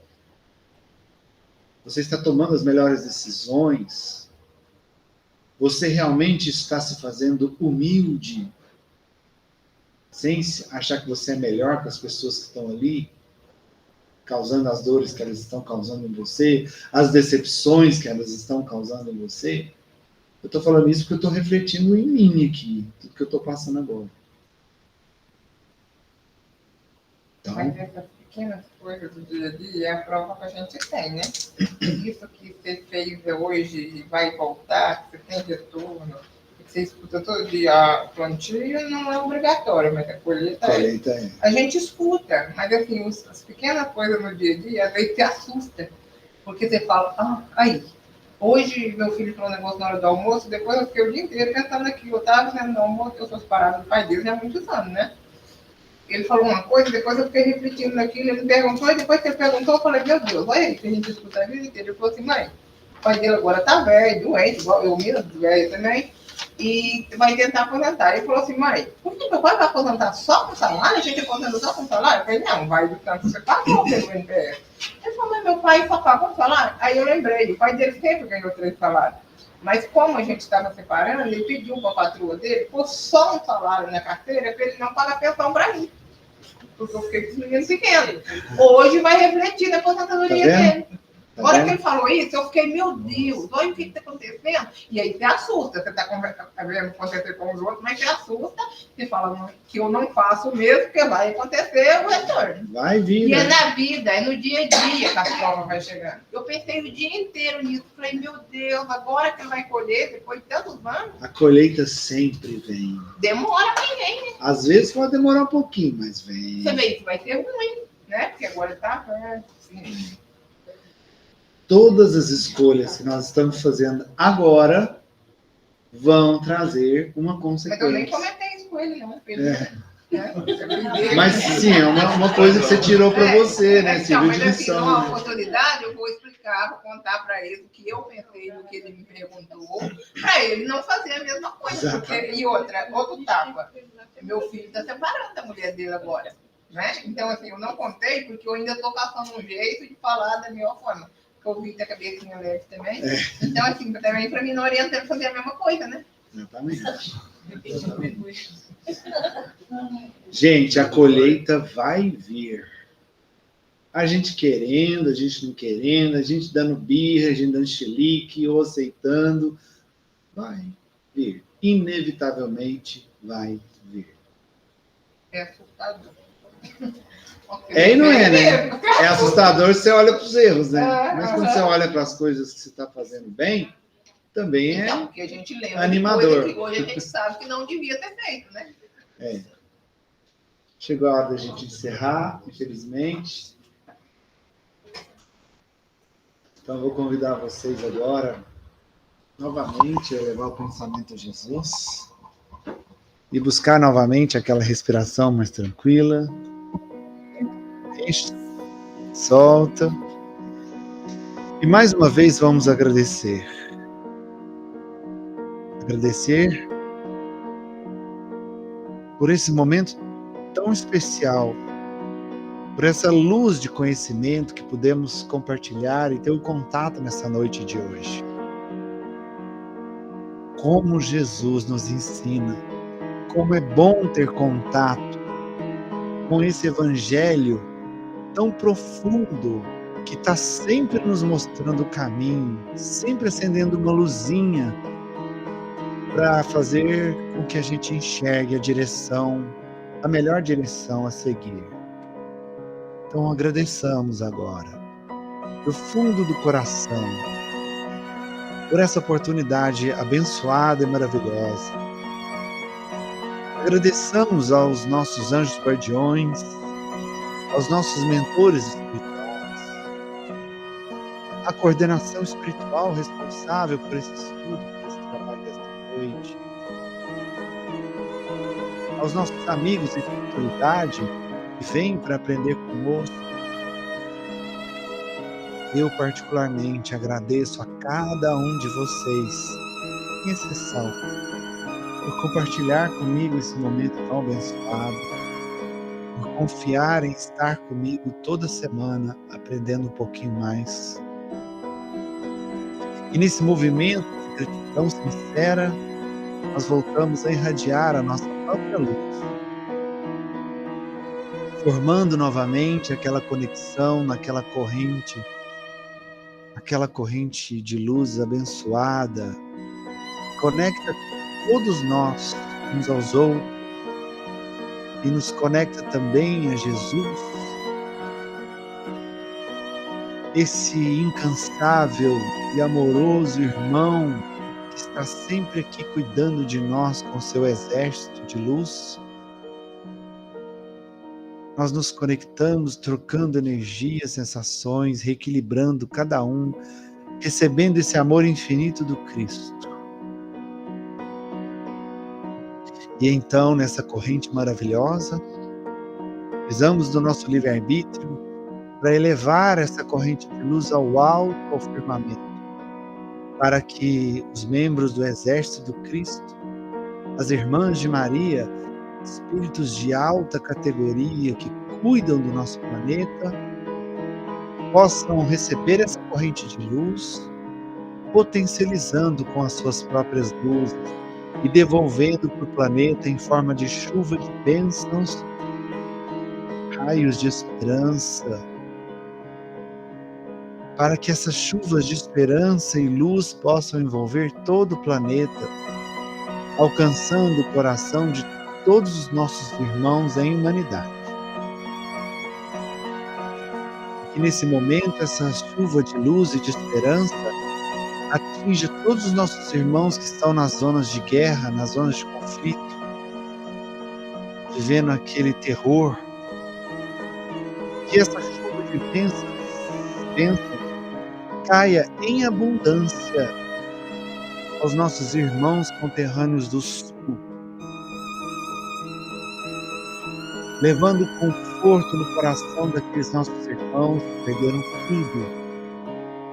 Você está tomando as melhores decisões? Você realmente está se fazendo humilde? Sem achar que você é melhor que as pessoas que estão ali, causando as dores que elas estão causando em você, as decepções que elas estão causando em você. Eu estou falando isso porque eu estou refletindo em mim aqui, tudo que eu estou passando agora. Então, Mas essas pequenas coisas do dia a dia é a prova que a gente tem, né? Isso que você fez hoje e vai voltar, que você tem retorno, que você escuta todo dia plantio, não é obrigatório, mas a colheita é. A gente escuta, mas assim, as pequenas coisas no dia a dia, às vezes te assusta. Porque você fala, aí, hoje meu filho falou um negócio na hora do almoço, depois eu fiquei o dia inteiro pensando naquilo. Eu estava fazendo o almoço, eu sou separada do pai dele há muitos anos, né? Ele falou uma coisa, depois eu fiquei repetindo naquilo, ele perguntou, e depois que ele perguntou, eu falei, meu Deus, olha aí, que a gente escuta a vida inteira. Ele falou assim, mãe, o pai dele agora tá velho, doente, igual eu mesmo, velho também, e vai tentar aposentar. Ele falou assim, mãe, por que meu pai vai aposentar só com salário? A gente aposenta só com salário? Eu falei, não, vai do tanto que você pagou pelo NPS. Ele falou, mas meu pai só pagou salário? Aí eu lembrei, o pai dele sempre ganhou 3 salários. Mas como a gente estava separando, ele pediu para a patroa dele, pôr só um salário na carteira, para ele não pagar pensão para mim. Porque eu fiquei com os meninos pequenos. Hoje vai refletir na aposentadoria dele. Agora que ele falou isso, eu fiquei, meu Deus, olha o que está acontecendo. E aí você assusta, você está vendo acontecer com os outros, mas você assusta, você fala que eu não faço mesmo, porque vai acontecer o retorno. Vai vir. E é na vida, é no dia a dia que a prova vai chegando. Eu pensei o dia inteiro nisso, falei, meu Deus, agora que ele vai colher, depois de tantos anos. A colheita sempre vem. Demora, mas vem, né? Às vezes pode demorar um pouquinho, mas vem. Você vê que vai ser ruim, né? Porque agora está assim. Todas as escolhas que nós estamos fazendo agora vão trazer uma consequência. Mas eu nem comentei isso com ele, não. Mas sim, é uma coisa que você tirou para você, né? Então, mas assim, numa oportunidade, eu vou explicar, vou contar para ele o que eu pensei, do que ele me perguntou, para ele não fazer a mesma coisa. Porque, e outro tapa. Meu filho está separando da mulher dele agora. Né? Então, assim, eu não contei porque eu ainda estou caçando um jeito de falar da melhor forma. Porque eu vi que a cabecinha leve também. Então, assim, também para mim não orienta ele fazer a mesma coisa, né? Exatamente. Gente, a colheita vai vir. A gente querendo, a gente não querendo, a gente dando birra, a gente dando chilique ou aceitando. Vai vir. Inevitavelmente vai vir. É assustador. É e não é, né? É assustador se você olha para os erros, né? Mas quando você olha para as coisas que você está fazendo bem, também então, porque a gente lembra animador. Que hoje a gente sabe que não devia ter feito, né? Chegou a hora da gente encerrar, infelizmente. Então, eu vou convidar vocês agora, novamente, a levar o pensamento a Jesus e buscar novamente aquela respiração mais tranquila. Deixa, solta. E mais uma vez vamos agradecer. Agradecer por esse momento tão especial, por essa luz de conhecimento que pudemos compartilhar e ter um contato nessa noite de hoje. Como Jesus nos ensina, como é bom ter contato com esse evangelho tão profundo, que está sempre nos mostrando o caminho, sempre acendendo uma luzinha para fazer com que a gente enxergue a direção, a melhor direção a seguir. Então agradeçamos agora, do fundo do coração, por essa oportunidade abençoada e maravilhosa. Agradeçamos aos nossos anjos guardiões, aos nossos mentores espirituais, à coordenação espiritual responsável por esse estudo, trabalho desta noite, aos nossos amigos de espiritualidade que vêm para aprender conosco. Eu particularmente agradeço a cada um de vocês, sem exceção, por compartilhar comigo esse momento tão abençoado, por confiar em estar comigo toda semana, aprendendo um pouquinho mais. E nesse movimento de gratidão sincera, nós voltamos a irradiar a nossa própria luz, formando novamente aquela conexão naquela corrente, aquela corrente de luz abençoada, que conecta todos nós uns aos outros e nos conecta também a Jesus, esse incansável e amoroso irmão que está sempre aqui cuidando de nós com seu exército de luz. Nós nos conectamos, trocando energia, sensações, reequilibrando cada um, recebendo esse amor infinito do Cristo. E então, nessa corrente maravilhosa, precisamos do nosso livre-arbítrio para elevar essa corrente de luz ao alto, ao firmamento, para que os membros do exército do Cristo, as irmãs de Maria, espíritos de alta categoria que cuidam do nosso planeta, possam receber essa corrente de luz, potencializando com as suas próprias luzes e devolvendo para o planeta em forma de chuva de bênçãos, raios de esperança, para que essas chuvas de esperança e luz possam envolver todo o planeta, alcançando o coração de todos os nossos irmãos em humanidade. Que nesse momento essa chuva de luz e de esperança atinja todos os nossos irmãos que estão nas zonas de guerra, nas zonas de conflito, vivendo aquele terror. Que essa chuva de bênçãos caia em abundância aos nossos irmãos conterrâneos do Sul, levando conforto no coração daqueles nossos irmãos que perderam tudo,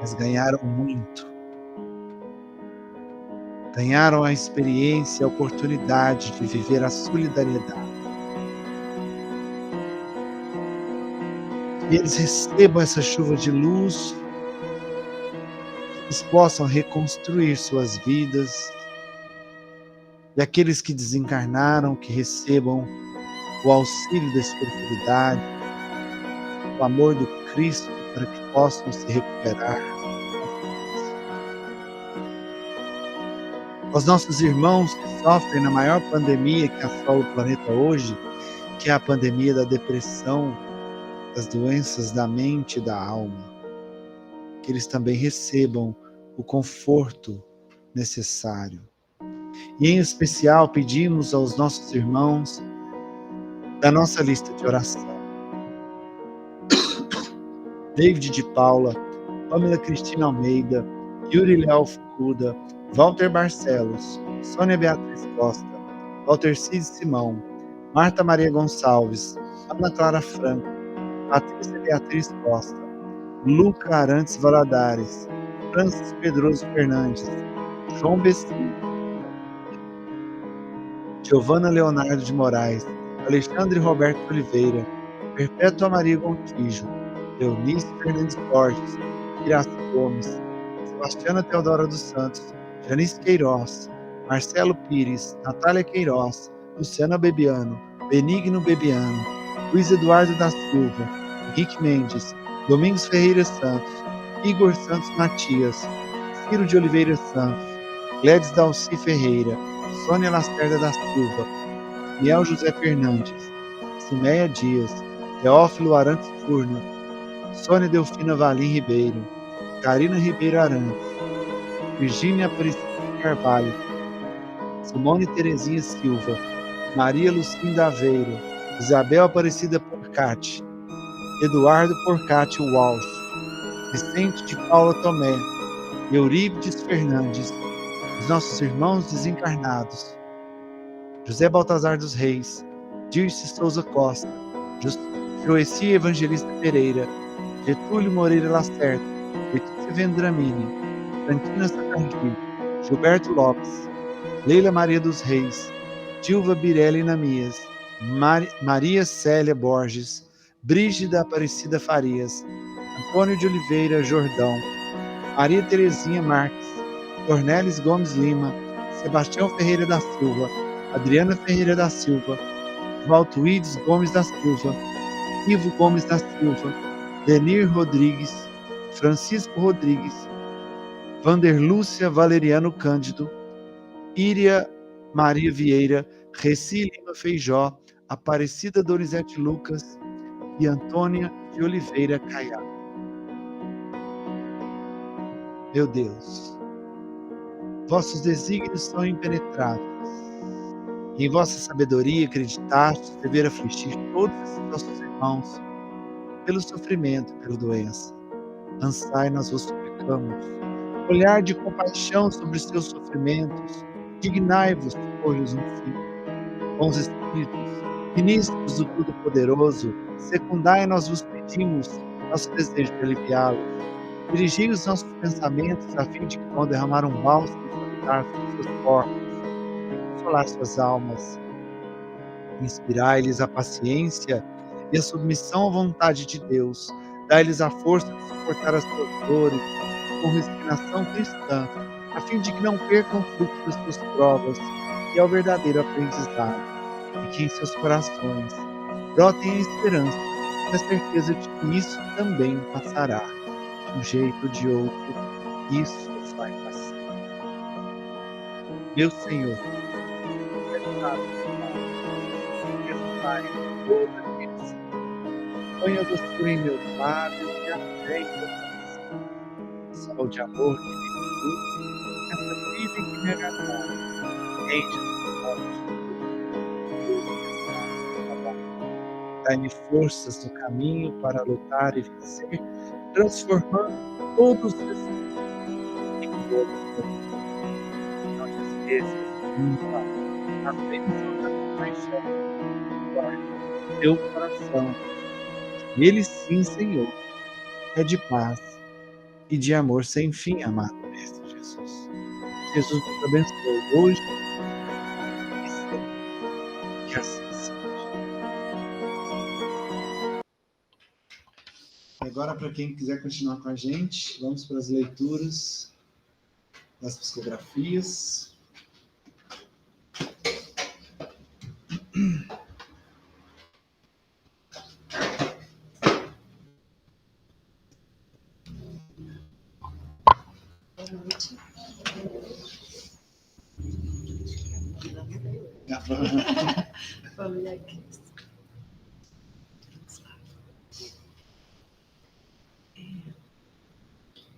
mas ganharam muito. Ganharam a experiência, a oportunidade de viver a solidariedade. Que eles recebam essa chuva de luz, que eles possam reconstruir suas vidas, e aqueles que desencarnaram, que recebam o auxílio da espiritualidade, o amor do Cristo, para que possam se recuperar. Aos nossos irmãos que sofrem na maior pandemia que assola o planeta hoje, que é a pandemia da depressão, das doenças da mente e da alma, que eles também recebam o conforto necessário. E em especial pedimos aos nossos irmãos da nossa lista de oração: David de Paula, Pamela Cristina Almeida, Yuri Léo Fukuda, Walter Barcelos, Sônia Beatriz Costa, Walter Cid Simão, Marta Maria Gonçalves, Ana Clara Franco, Patrícia Beatriz Costa, Luca Arantes Valadares, Francis Pedroso Fernandes, João Bessi, Giovana Leonardo de Moraes, Alexandre Roberto Oliveira, Perpétua Maria Gontijo, Eunice Fernandes Borges, Iraci Gomes, Sebastiana Teodora dos Santos, Janice Queiroz, Marcelo Pires, Natália Queiroz, Luciana Bebiano, Benigno Bebiano, Luiz Eduardo da Silva, Henrique Mendes, Domingos Ferreira Santos, Igor Santos Matias, Ciro de Oliveira Santos, Gledes Dalci Ferreira, Sônia Lacerda da Silva, Miel José Fernandes, Cimeia Dias, Teófilo Arantes Furno, Sônia Delfina Valim Ribeiro, Karina Ribeiro Arantes, Virgínia Aparecida Carvalho, Simone Terezinha Silva, Maria Lucinda Aveiro, Isabel Aparecida Porcati, Eduardo Porcati Walsh, Vicente de Paula Tomé, Eurípides Fernandes, os nossos irmãos desencarnados, José Baltazar dos Reis, Dirce Souza Costa, Joeci Evangelista Pereira, Getúlio Moreira Lacerda, Letícia Vendramini, Santina Sacardi, Gilberto Lopes, Leila Maria dos Reis, Dilva Birelli Namias, Maria Célia Borges, Brígida Aparecida Farias, Antônio de Oliveira Jordão, Maria Terezinha Marques, Dornelis Gomes Lima, Sebastião Ferreira da Silva, Adriana Ferreira da Silva, Valtuídes Gomes da Silva, Ivo Gomes da Silva, Denir Rodrigues, Francisco Rodrigues, Vanderlúcia Valeriano Cândido, Íria Maria Vieira, Reci Lima Feijó, Aparecida Donizete Lucas e Antônia de Oliveira Caiá. Meu Deus, vossos desígnios são impenetráveis. Em vossa sabedoria acreditastes dever afligir todos esses nossos irmãos pelo sofrimento e pela doença. Ansai, nós vos suplicamos, olhar de compaixão sobre os seus sofrimentos, dignai-vos de pôr-lhes um fim. Bons Espíritos, ministros do Todo-Poderoso, secundai, nós vos pedimos, nosso desejo de aliviá-los. Dirigi os nossos pensamentos a fim de que vão derramar um bálsamo salutar sobre seus corpos e consolar suas almas. Inspirai-lhes a paciência e a submissão à vontade de Deus. Dai-lhes a força de suportar as suas dores com resignação cristã, a fim de que não percam o fruto das suas provas, que é o verdadeiro aprendizado, e que em seus corações brotem a esperança e a certeza de que isso também passará. De um jeito ou de outro, isso vai passar. Meu Senhor, Pai, toda a bênção, ponha doçura em meus lábios e a fé em meu coração. Sol de amor que me conduz, essa vida em que me agarrar, rende os olhos, dai-me forças no caminho para lutar e vencer, transformando todos os desafios em todos. Não te esqueças nunca a bênção da compaixão, guarda teu coração. Ele sim, Senhor, é de paz e de amor sem fim, amado Mestre Jesus. Jesus nos abençoe hoje e sempre. Que assim seja. Agora, para quem quiser continuar com a gente, vamos para as leituras das psicografias.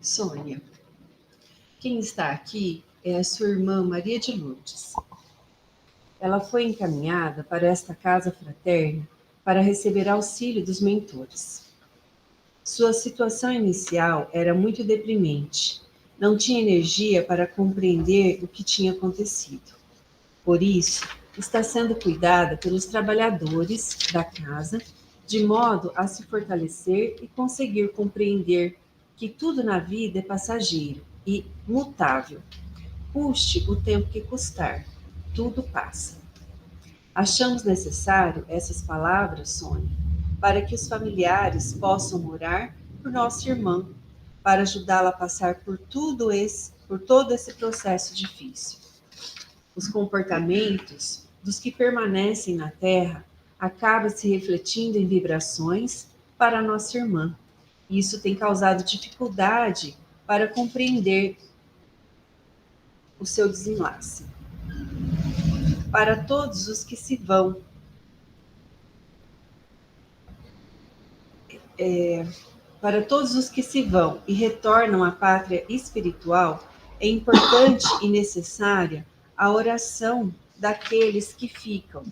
Sônia, quem está aqui é a sua irmã Maria de Lourdes. Ela foi encaminhada para esta casa fraterna para receber auxílio dos mentores. Sua situação inicial era muito deprimente. Não tinha energia para compreender o que tinha acontecido. Por isso, está sendo cuidada pelos trabalhadores da casa, de modo a se fortalecer e conseguir compreender que tudo na vida é passageiro e mutável. Custe o tempo que custar, tudo passa. Achamos necessário essas palavras, Sônia, para que os familiares possam orar por nossa irmã, para ajudá-la a passar por todo esse processo difícil. Os comportamentos dos que permanecem na Terra acabam se refletindo em vibrações para a nossa irmã. Isso tem causado dificuldade para compreender o seu desenlace. Para todos os que se vão, e retornam à pátria espiritual, é importante e necessária a oração daqueles que ficam,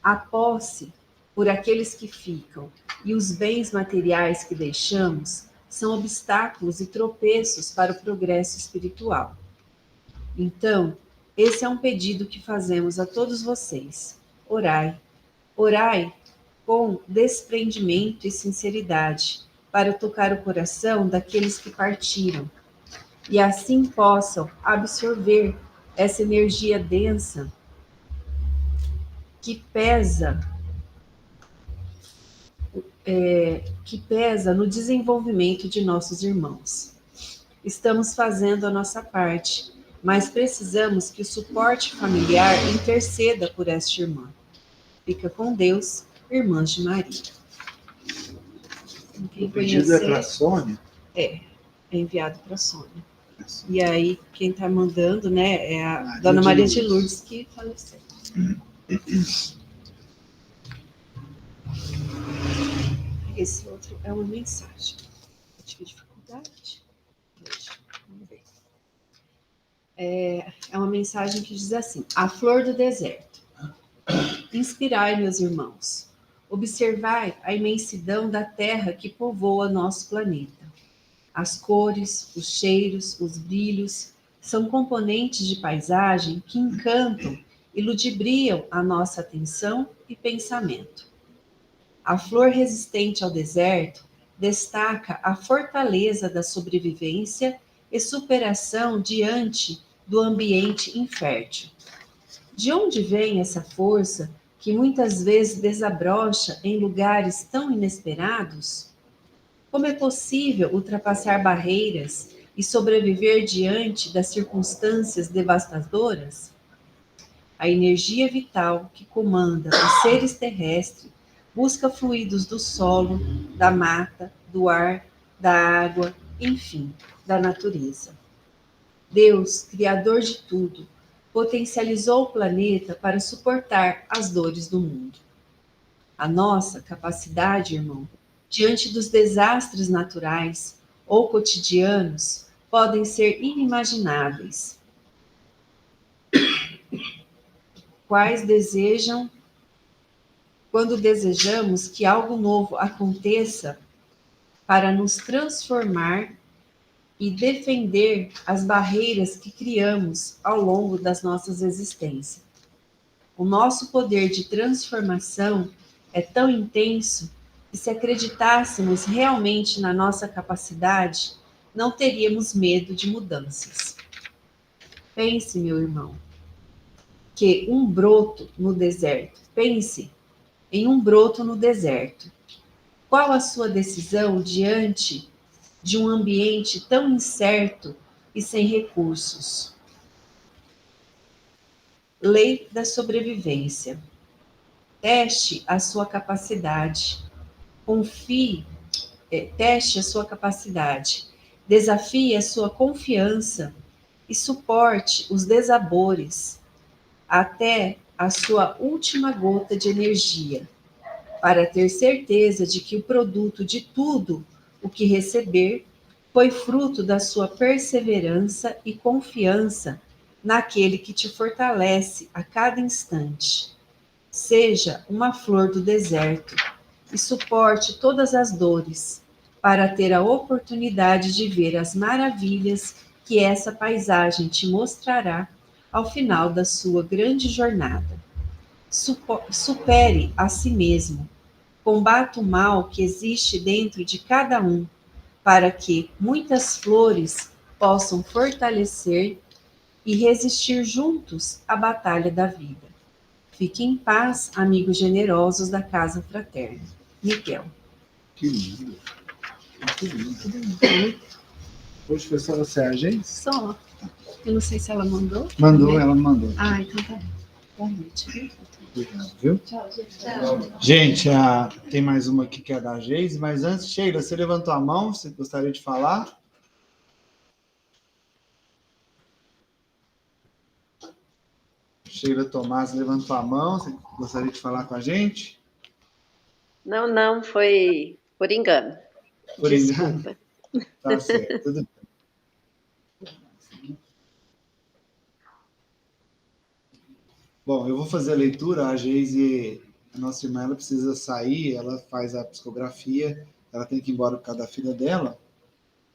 a posse por aqueles que ficam, e os bens materiais que deixamos são obstáculos e tropeços para o progresso espiritual. Então, esse é um pedido que fazemos a todos vocês. Orai. Orai com desprendimento e sinceridade, para tocar o coração daqueles que partiram, e assim possam absorver essa energia densa que pesa no desenvolvimento de nossos irmãos. Estamos fazendo a nossa parte, mas precisamos que o suporte familiar interceda por esta irmã. Fica com Deus, Irmãs de Maria. Quem O pedido é para a conhecer, Sônia? é enviado para a Sônia. E aí, quem está mandando, né, é a Maria Dona de Maria Lourdes. de Lourdes, que faleceu. Esse outro é uma mensagem. Eu tive dificuldade. Vamos ver. É uma mensagem que diz assim: a flor do deserto. Inspirai, meus irmãos. Observai a imensidão da terra que povoa nosso planeta. As cores, os cheiros, os brilhos são componentes de paisagem que encantam e ludibriam a nossa atenção e pensamento. A flor resistente ao deserto destaca a fortaleza da sobrevivência e superação diante do ambiente infértil. De onde vem essa força que muitas vezes desabrocha em lugares tão inesperados? Como é possível ultrapassar barreiras e sobreviver diante das circunstâncias devastadoras? A energia vital que comanda os seres terrestres busca fluidos do solo, da mata, do ar, da água, enfim, da natureza. Deus, Criador de tudo, potencializou o planeta para suportar as dores do mundo. A nossa capacidade, irmão, diante dos desastres naturais ou cotidianos, podem ser inimagináveis. Quando desejamos que algo novo aconteça para nos transformar e defender as barreiras que criamos ao longo das nossas existências. O nosso poder de transformação é tão intenso que, se acreditássemos realmente na nossa capacidade, não teríamos medo de mudanças. Pense, meu irmão, que um broto no deserto. Pense em um broto no deserto. Qual a sua decisão diante de um ambiente tão incerto e sem recursos? Lei da sobrevivência. Teste a sua capacidade. Teste a sua capacidade. Desafie a sua confiança e suporte os desabores até a sua última gota de energia, para ter certeza de que o produto de tudo o que receber foi fruto da sua perseverança e confiança naquele que te fortalece a cada instante. Seja uma flor do deserto e suporte todas as dores, para ter a oportunidade de ver as maravilhas que essa paisagem te mostrará ao final da sua grande jornada. Supere a si mesmo. Combata o mal que existe dentro de cada um, para que muitas flores possam fortalecer e resistir juntos à batalha da vida. Fique em paz, amigos generosos da Casa Fraterna. Miguel. Que lindo. Que lindo. Hoje foi só você, a gente? Só. Eu não sei se ela mandou. Mandou, ela mandou. Ah, então tá bom. Boa noite, viu? Obrigado, viu? Tchau, gente. Tchau. Gente, tem mais uma aqui que é da Geise, mas antes, Sheila, você levantou a mão, você gostaria de falar? Sheila Tomás levantou a mão, você gostaria de falar com a gente? Não, foi por engano. Por Desculpa. engano? Tá certo, tudo bem. Bom, eu vou fazer a leitura, a Geise, a nossa irmã, ela precisa sair, ela faz a psicografia, ela tem que ir embora por causa da filha dela,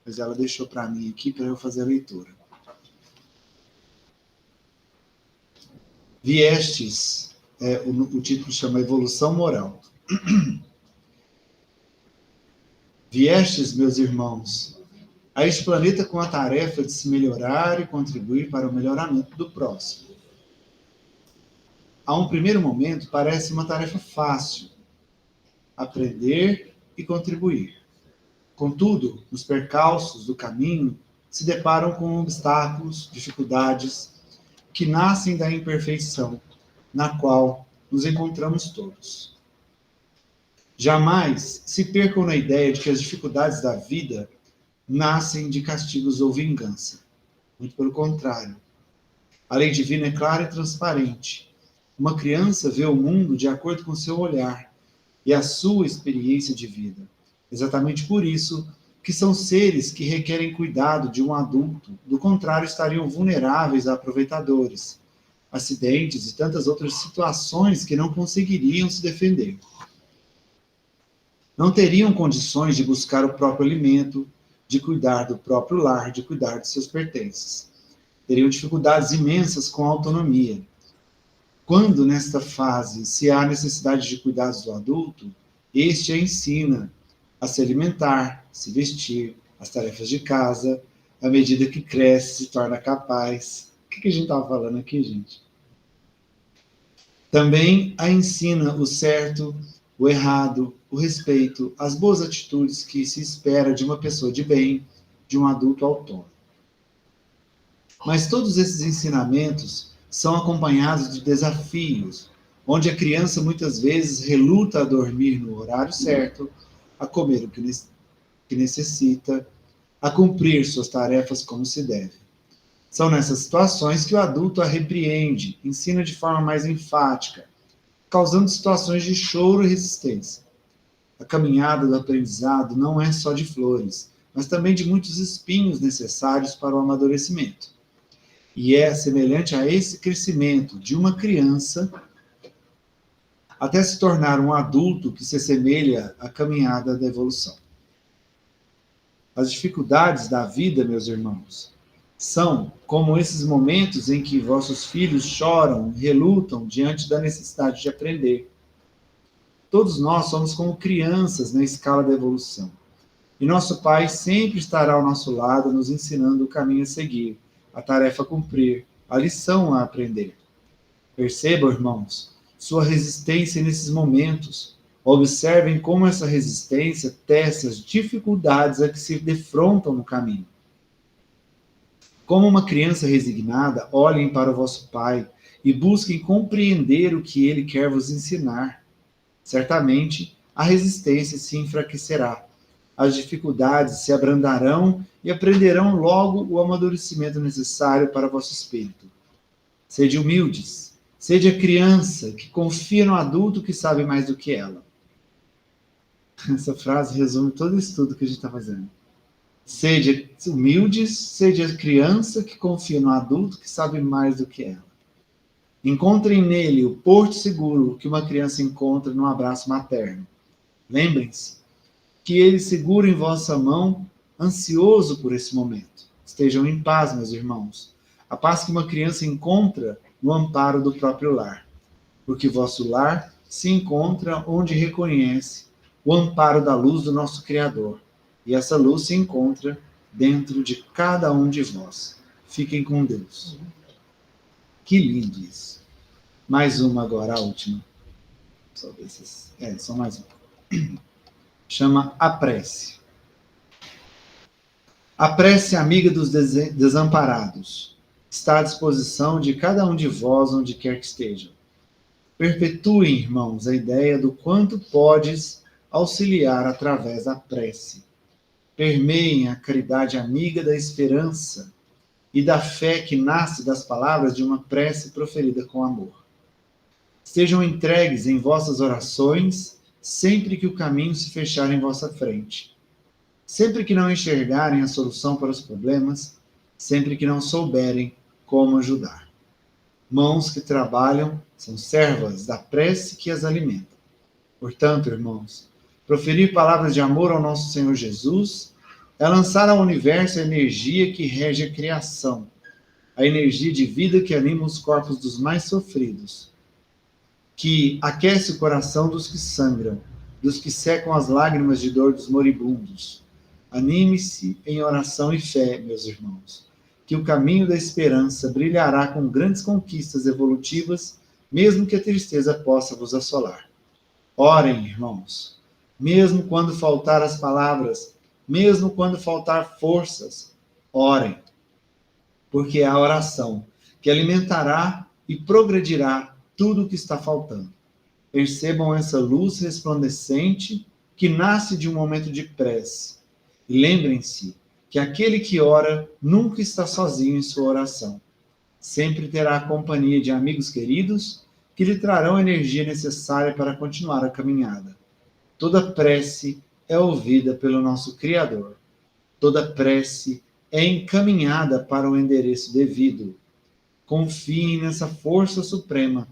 mas ela deixou para mim aqui para eu fazer a leitura. Viestes, o título chama Evolução Moral. Viestes, meus irmãos, a este planeta com a tarefa de se melhorar e contribuir para o melhoramento do próximo. A um primeiro momento, parece uma tarefa fácil, aprender e contribuir. Contudo, nos percalços do caminho, se deparam com obstáculos, dificuldades, que nascem da imperfeição, na qual nos encontramos todos. Jamais se percam na ideia de que as dificuldades da vida nascem de castigos ou vingança. Muito pelo contrário. A lei divina é clara e transparente. Uma criança vê o mundo de acordo com seu olhar e a sua experiência de vida. Exatamente por isso que são seres que requerem cuidado de um adulto, do contrário estariam vulneráveis a aproveitadores, acidentes e tantas outras situações que não conseguiriam se defender. Não teriam condições de buscar o próprio alimento, de cuidar do próprio lar, de cuidar de seus pertences. Teriam dificuldades imensas com a autonomia. Quando, nesta fase, se há necessidade de cuidados do adulto, este a ensina a se alimentar, se vestir, as tarefas de casa, à medida que cresce, se torna capaz. O que a gente estava falando aqui, gente? Também a ensina o certo, o errado, o respeito, as boas atitudes que se espera de uma pessoa de bem, de um adulto autônomo. Mas todos esses ensinamentos são acompanhados de desafios, onde a criança muitas vezes reluta a dormir no horário certo, a comer o que necessita, a cumprir suas tarefas como se deve. São nessas situações que o adulto a repreende, ensina de forma mais enfática, causando situações de choro e resistência. A caminhada do aprendizado não é só de flores, mas também de muitos espinhos necessários para o amadurecimento. E é semelhante a esse crescimento de uma criança até se tornar um adulto que se assemelha à caminhada da evolução. As dificuldades da vida, meus irmãos, são como esses momentos em que vossos filhos choram, relutam diante da necessidade de aprender. Todos nós somos como crianças na escala da evolução. E nosso Pai sempre estará ao nosso lado, nos ensinando o caminho a seguir, a tarefa a cumprir, a lição a aprender. Percebam, irmãos, sua resistência nesses momentos. Observem como essa resistência tece as dificuldades a que se defrontam no caminho. Como uma criança resignada, olhem para o vosso Pai e busquem compreender o que Ele quer vos ensinar. Certamente, a resistência se enfraquecerá, as dificuldades se abrandarão e aprenderão logo o amadurecimento necessário para vosso espírito. Sede humildes, sede a criança que confia no adulto que sabe mais do que ela. Essa frase resume todo o estudo que a gente está fazendo. Sede humildes, sede a criança que confia no adulto que sabe mais do que ela. Encontrem nele o porto seguro que uma criança encontra no abraço materno. Lembrem-se que ele segura em vossa mão, ansioso por esse momento. Estejam em paz, meus irmãos. A paz que uma criança encontra no amparo do próprio lar. Porque vosso lar se encontra onde reconhece o amparo da luz do nosso Criador. E essa luz se encontra dentro de cada um de vós. Fiquem com Deus. Que lindo isso. Mais uma agora, a última. Só ver se... só mais uma. Chama a prece. A prece amiga dos desamparados. Está à disposição de cada um de vós, onde quer que estejam. Perpetuem, irmãos, a ideia do quanto podes auxiliar através da prece. Permeiem a caridade amiga da esperança e da fé que nasce das palavras de uma prece proferida com amor. Estejam entregues em vossas orações sempre que o caminho se fechar em vossa frente. Sempre que não enxergarem a solução para os problemas, sempre que não souberem como ajudar. Mãos que trabalham são servas da prece que as alimenta. Portanto, irmãos, proferir palavras de amor ao nosso Senhor Jesus é lançar ao universo a energia que rege a criação, a energia de vida que anima os corpos dos mais sofridos, que aquece o coração dos que sangram, dos que secam as lágrimas de dor dos moribundos. Anime-se em oração e fé, meus irmãos, que o caminho da esperança brilhará com grandes conquistas evolutivas, mesmo que a tristeza possa vos assolar. Orem, irmãos, mesmo quando faltar as palavras, mesmo quando faltar forças, orem, porque é a oração que alimentará e progredirá tudo o que está faltando. Percebam essa luz resplandecente que nasce de um momento de prece. E lembrem-se que aquele que ora nunca está sozinho em sua oração. Sempre terá a companhia de amigos queridos que lhe trarão a energia necessária para continuar a caminhada. Toda prece é ouvida pelo nosso Criador. Toda prece é encaminhada para o endereço devido. Confiem nessa força suprema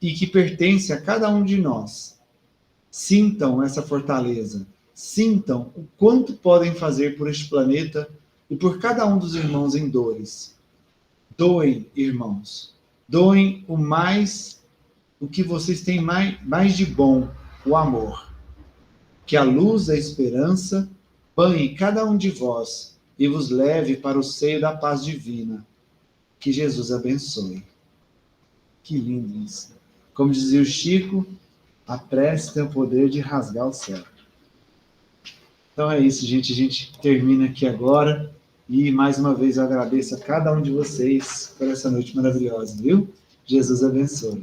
e que pertence a cada um de nós. Sintam essa fortaleza. Sintam o quanto podem fazer por este planeta e por cada um dos irmãos em dores. Doem, irmãos. Doem o que vocês têm mais de bom, o amor. Que a luz da esperança banhe cada um de vós e vos leve para o seio da paz divina. Que Jesus abençoe. Que lindo isso. Como dizia o Chico, a prece tem o poder de rasgar o céu. Então é isso, gente. A gente termina aqui agora. E mais uma vez eu agradeço a cada um de vocês por essa noite maravilhosa, viu? Jesus abençoe.